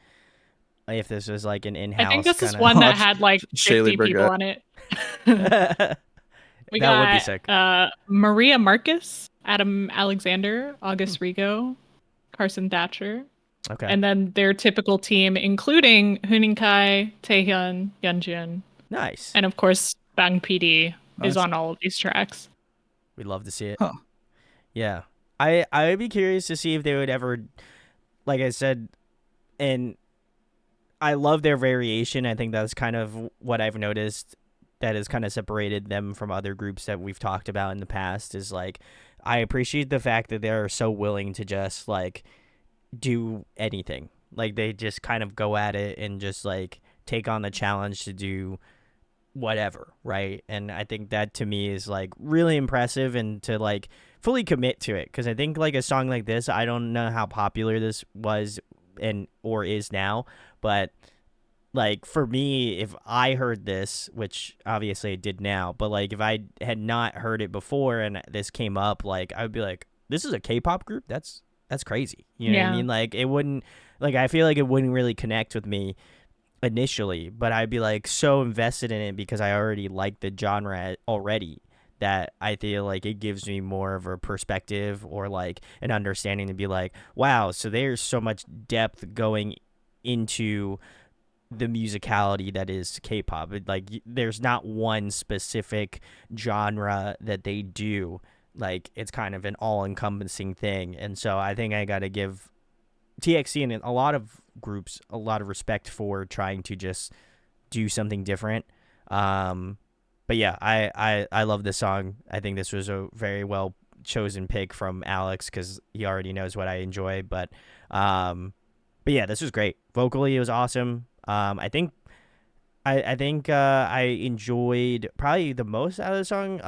If this was like an in-house. I think this is kinda... one that had like Shaylee 50 people Brigette. on it. that We would got be sick. Maria Marcus, Adam Alexander, August Rigo, Carson Thatcher, Okay. and then their typical team, including Huninkai, Taehyun, Yeonjun, Nice. and of course Bang PD Nice. is on all of these tracks. We'd love to see it. Huh. Yeah. I would be curious to see if they would ever, like I said, and I love their variation. I think that's kind of what I've noticed that has kind of separated them from other groups that we've talked about in the past is like, I appreciate the fact that they're so willing to just like do anything. Like they just kind of go at it and just like take on the challenge to do whatever, right? And I think that to me is like really impressive, and to like fully commit to it, because I think like a song like this, I don't know how popular this was and or is now, but like for me, if I heard this, which obviously I did now, but like if I had not heard it before and this came up, like I would be like, this is a K-pop group? That's crazy. You know what I mean? Like it wouldn't, like I feel like it wouldn't really connect with me initially, but I'd be like so invested in it because I already like the genre already, that I feel like it gives me more of a perspective or like an understanding to be like, wow, so there's so much depth going into the musicality that is K-pop. Like there's not one specific genre that they do. Like it's kind of an all-encompassing thing. And so I think I got to give TXT and a lot of groups a lot of respect for trying to just do something different. But yeah, I love this song. I think this was a very well chosen pick from Alex because he already knows what I enjoy. But yeah, this was great. Vocally, it was awesome. I think I enjoyed probably the most out of the song.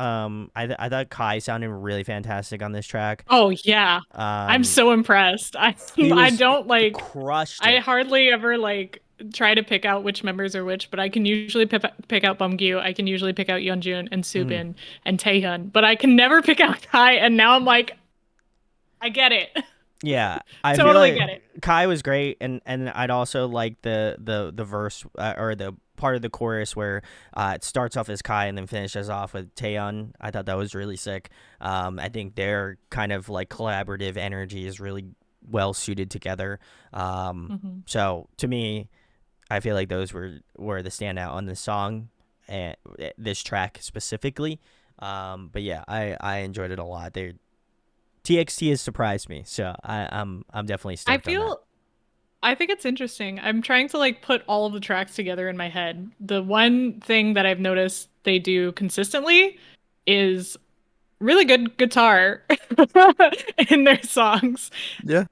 I thought Kai sounded really fantastic on this track. Oh yeah, I'm so impressed. I don't like crushed I it. hardly ever like try to pick out which members are which, but I can usually pick out Bumgyu. I can usually pick out Yeonjun and Subin and Taehyun, but I can never pick out Kai. And now I'm like, I get it. Yeah, I Totally feel like get it. Kai was great, and I'd also like the verse or the part of the chorus where it starts off as Kai and then finishes off with Taeyeon. I thought that was really sick. I think their kind of like collaborative energy is really well suited together. So to me, I feel like those were the standout on this song and this track specifically. But yeah, I enjoyed it a lot. TXT has surprised me, so I'm definitely stoked on that. I think it's interesting. I'm trying to like put all of the tracks together in my head. The one thing that I've noticed they do consistently is really good guitar in their songs. Yeah.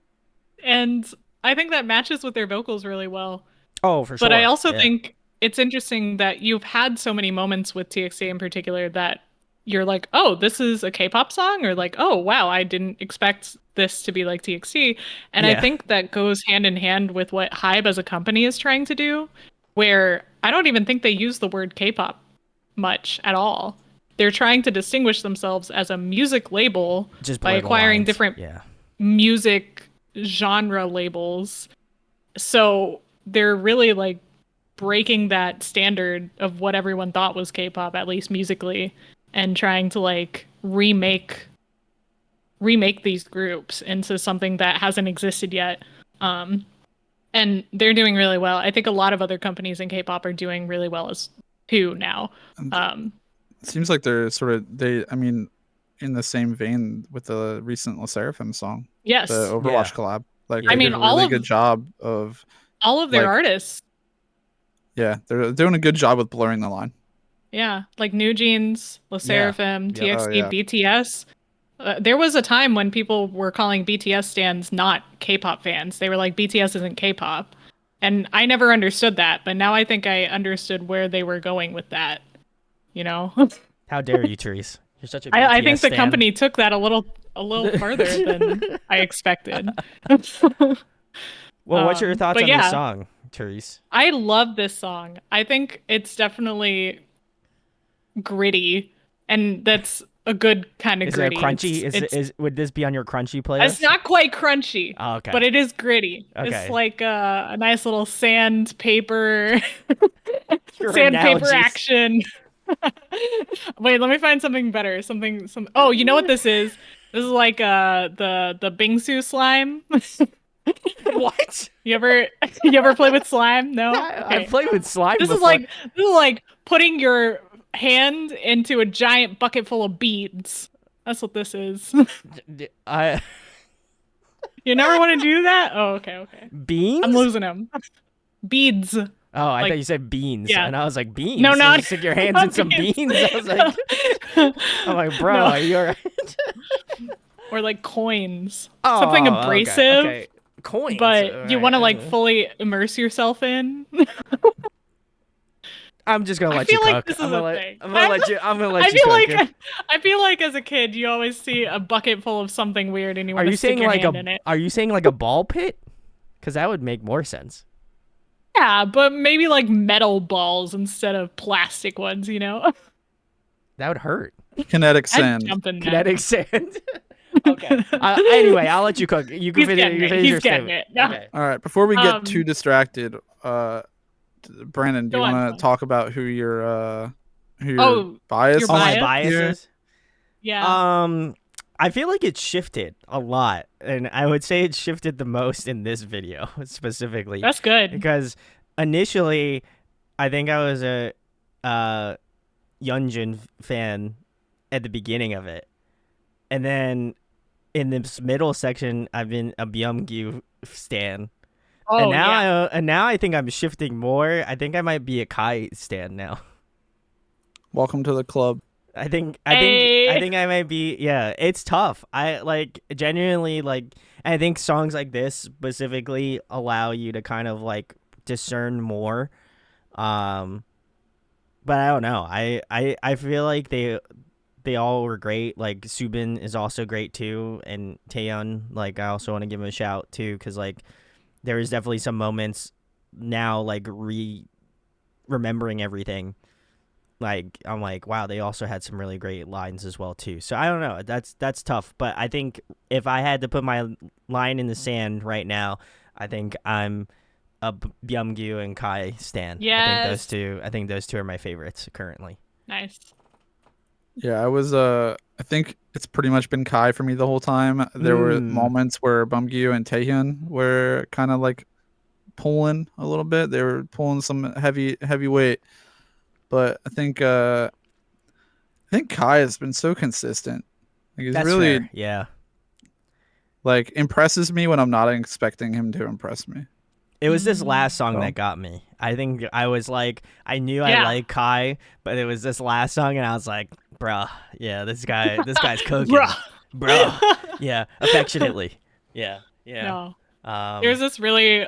And I think that matches with their vocals really well. Oh, for sure. But I also yeah. think it's interesting that you've had so many moments with TXT in particular that you're like, oh, this is a K-pop song, or like, oh, wow, I didn't expect this to be like TXT. And I think that goes hand in hand with what Hybe as a company is trying to do, where I don't even think they use the word K-pop much at all. They're trying to distinguish themselves as a music label just by acquiring different yeah. music genre labels. So they're really like breaking that standard of what everyone thought was K-pop, at least musically, and trying to like remake these groups into something that hasn't existed yet. And they're doing really well. I think a lot of other companies in K-pop are doing really well as too now. It seems like they're I mean, in the same vein with the recent Le Sserafim song. Yes. The Overwatch collab. Like Yeah. they I mean, did a really good job of all of their like, artists. Yeah, they're doing a good job with blurring the line. Yeah, like New Jeans, Le Sserafim, Yeah. TXT, Oh, yeah. BTS. There was a time when people were calling BTS stans not K-pop fans. They were like, BTS isn't K-pop. And I never understood that, but now I think I understood where they were going with that. You know? How dare you, Therese? You're such a I BTS think the stan. company took that a little further than I expected. Well, what's your thoughts on yeah. this song, Therese? I love this song. I think it's definitely gritty, and that's a good kind of gritty. Is it crunchy? Would this be on your crunchy playlist? It's not quite crunchy, okay. but it is gritty. Okay. It's like a nice little sandpaper Your sandpaper analogies. action. Wait, let me find something better. Oh, you know what this is? This is like the Bingsu slime. What? You ever play with slime? No. I played with slime This before. is like putting your hand into a giant bucket full of beads. That's what this is. I You never want to do that? Oh, okay. beans. I'm losing him. Beads. Oh, I like- thought you said beans, yeah. and I was like, beans? No, So not- you stick your hands not in some beans. beans. I was like, bro, No. are you alright? Or like coins. Oh, Something okay, abrasive. Okay. Coins. but you want to like Alright. fully immerse yourself in. I'm just gonna I let you feel like cook. this I'm is gonna a let. thing. I'm gonna let you. I'm gonna let I you feel cook. like I feel like as a kid you always see a bucket full of something weird and you Are want to you stick saying your like hand a? in it. Are you saying like a ball pit? Because that would make more sense. Yeah, but maybe like metal balls instead of plastic ones, you know? That would hurt. Kinetic I'd sand. jump in there. Kinetic sand. Okay. Anyway, I'll let you cook. You can He's finish, getting you it. finish He's your getting statement. it. No. Okay. All right, before we get too Um, distracted, Brandon, do Go you on, want go to on. talk about who your Oh, bias? your Oh, my bias? Here? biases. Yeah. I feel like it shifted a lot, and I would say it shifted the most in this video specifically That's good. because initially, I think I was a Yeonjun fan at the beginning of it, and then in this middle section, I've been a Byungyu stan, Oh yeah. and now I think I'm shifting more. I think I might be a Kai stan now. Welcome to the club. I Hey. think I might be. Yeah, it's tough. I like genuinely like. I think songs like this specifically allow you to kind of like discern more. Um, but I don't know. I feel like they all were great. Like Subin is also great too, and Taeyeon. Like I also want to give him a shout too, because like there is definitely some moments now like remembering everything. Like I'm like, wow, they also had some really great lines as well too. So I don't know. That's tough, but I think if I had to put my line in the sand right now, I think I'm a Byungyu and Kai stan. Yes. I think those two are my favorites currently. Nice. Yeah, I was I think it's pretty much been Kai for me the whole time. There were moments where Bumgyu and Taehyun were kind of like pulling a little bit. They were pulling some heavy weight. But I think Kai has been so consistent. Like he's That's really fair. Yeah. like impresses me when I'm not expecting him to impress me. It was this last song So. that got me. I think I was like, I knew I Yeah. liked Kai, but it was this last song, and I was like, bruh, yeah, this guy's cooking, bruh, yeah, affectionately, yeah. No. There's this really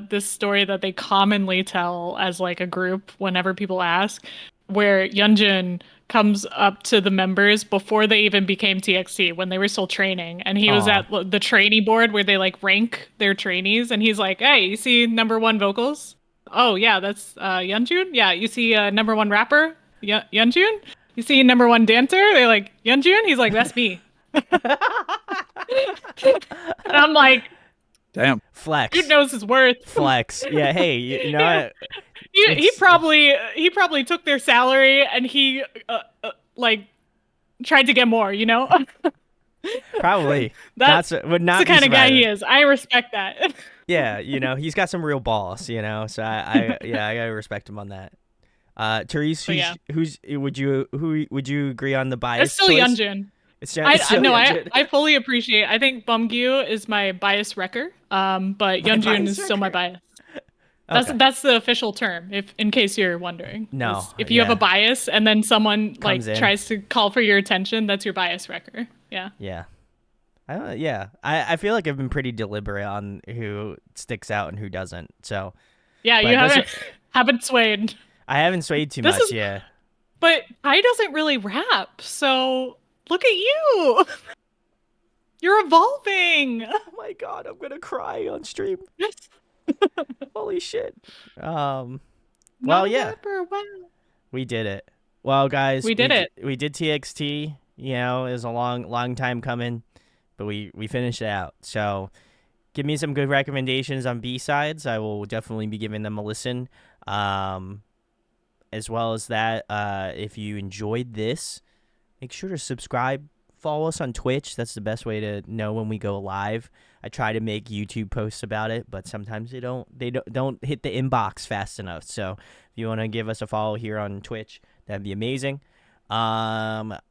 this story that they commonly tell as like a group whenever people ask, where Yeonjun comes up to the members before they even became TXT when they were still training, and he was Aw. at the trainee board where they like rank their trainees, and he's like, "Hey, you see number one vocals? Oh yeah, that's Yeonjun. Yeah, you see number one rapper, Yeonjun. You see number one dancer? They're like Yeonjun. He's like, that's me." And I'm like, Damn. Flex, dude knows his worth. flex, yeah. Hey, you know what? He probably took their salary and he like tried to get more, you know? Probably That's would not the be kind of guy he surprising. is. I respect that. Yeah, you know, he's got some real balls, you know. So I gotta respect him on that. Therese, But yeah. who would you agree on the bias? It's still choice? Yeonjun. It's I still no, Yeonjun. I fully appreciate. I think Bumgyu is my bias wrecker. But Yeonjun bias is still my wrecker. bias. Okay. That's the official term, if in case you're wondering. No, If you have yeah. a bias and then someone Comes like in. tries to call for your attention, that's your bias wrecker. Yeah. Yeah. I don't. Yeah. I feel like I've been pretty deliberate on who sticks out and who doesn't. So Yeah, But you this- haven't swayed. I haven't swayed too This much. is- Yeah. But Kai doesn't really rap, so look at you. You're evolving. Oh my god, I'm gonna cry on stream. Holy shit. Well, Not a yeah. rapper, wow. We did it. Well, guys, We did it. We did TXT. You know, it was a long time coming, but we finished it out. So, give me some good recommendations on B-sides. I will definitely be giving them a listen. As well as that, if you enjoyed this, make sure to subscribe. Follow us on Twitch. That's the best way to know when we go live. I try to make YouTube posts about it, but sometimes they don't hit the inbox fast enough. So if you want to give us a follow here on Twitch, that'd be amazing.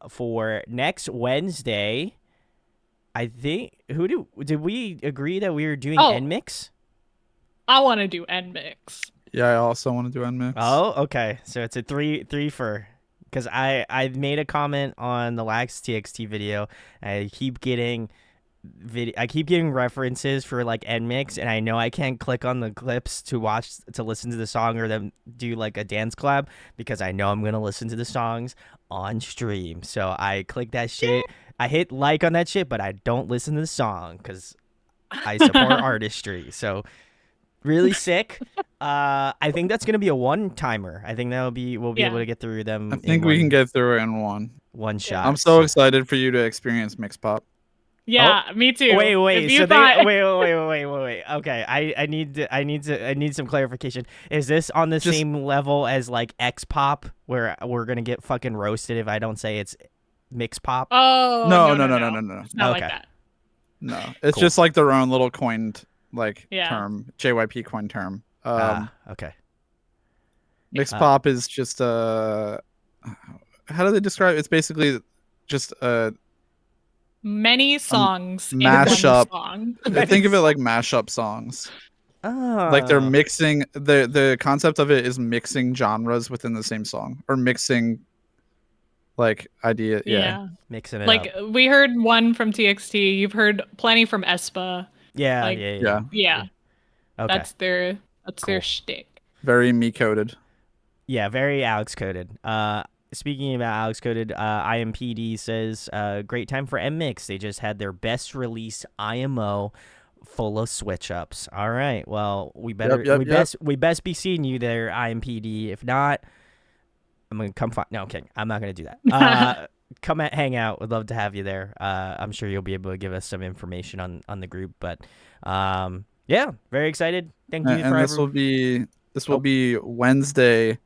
For next Wednesday, I think did we agree that we were doing NMix? I want to do NMix. Yeah, I also want to do NMix. Oh, okay. So it's a three for. Because I made a comment on the Lax TXT video. I keep getting I keep getting references for like NMix, and I know I can't click on the clips to listen to the song or then do like a dance collab because I know I'm gonna listen to the songs on stream. So I click that shit. I hit like on that shit, but I don't listen to the song because I support artistry. So really sick. I think that's gonna be a one timer. I think we'll be able to get through them. I think we can get through it in one shot. I'm so excited for you to experience mixed pop. Yeah, me too. Wait. If you So thought... wait. Okay, I need some clarification. Is this on the same level as like X-pop, where we're gonna get fucking roasted if I don't say it's mix pop? Oh no. It's not like that. No, it's Cool. just like their own little coined Yeah. term, JYP coined term. Okay. Mixed pop is just how do they describe it? It's basically just Many songs in mashup. one song. Think of it like mashup songs. Oh. Like they're mixing the concept of it is mixing genres within the same song or mixing like idea. Yeah. Mixing it Like up. we heard one from TXT. You've heard plenty from aespa. Yeah. Yeah. Okay. That's their Cool. shtick. Very me coded. Yeah, very Alex coded. Speaking about Alex coded, IMPD says, great time for MMix. They just had their best release IMO full of switch ups. All right. Well, we best be seeing you there, IMPD. If not, I'm gonna come find. No, I'm kidding. I'm not gonna do that. Come hang out. Would love to have you there. I'm sure you'll be able to give us some information on the group. But yeah, very excited. Thank you. And this will be Wednesday,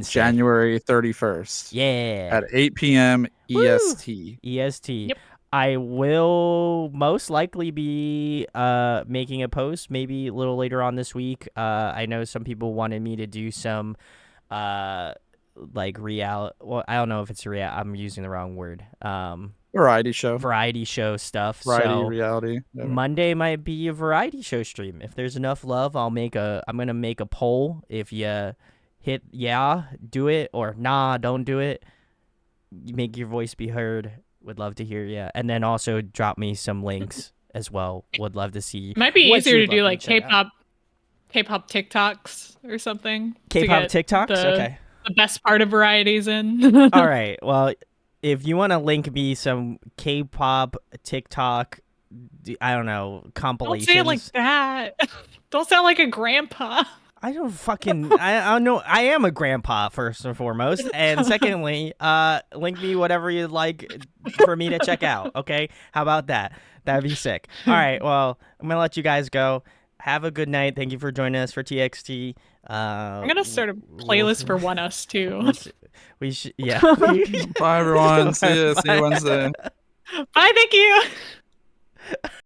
January 31st. Yeah. At 8 p.m. EST. EST. Yep. I will most likely be making a post maybe a little later on this week. I know some people wanted me to do some like well, I don't know if it's I'm using the wrong word. Variety show stuff. reality. Monday might be a variety show stream. If there's enough love, I'm gonna make a poll. If you hit do it, or nah, don't do it. Make your voice be heard. Would love to hear you. And then also drop me some links as well. Would love to see. It might be easier to do like Kpop TikToks or something. Kpop TikToks? Okay. The best part of varieties in. All right. Well, if you want to link me some Kpop TikTok, I don't know, compilations. Don't say it like that. Don't sound like a grandpa. I don't fucking I don't know. I am a grandpa first and foremost, and secondly, link me whatever you'd like for me to check out. Okay, how about that? That'd be sick. All right, well, I'm gonna let you guys go. Have a good night. Thank you for joining us for TXT. I'm gonna start a playlist for One Us too. We should, yeah. Bye everyone. See you Wednesday. Bye. Thank you.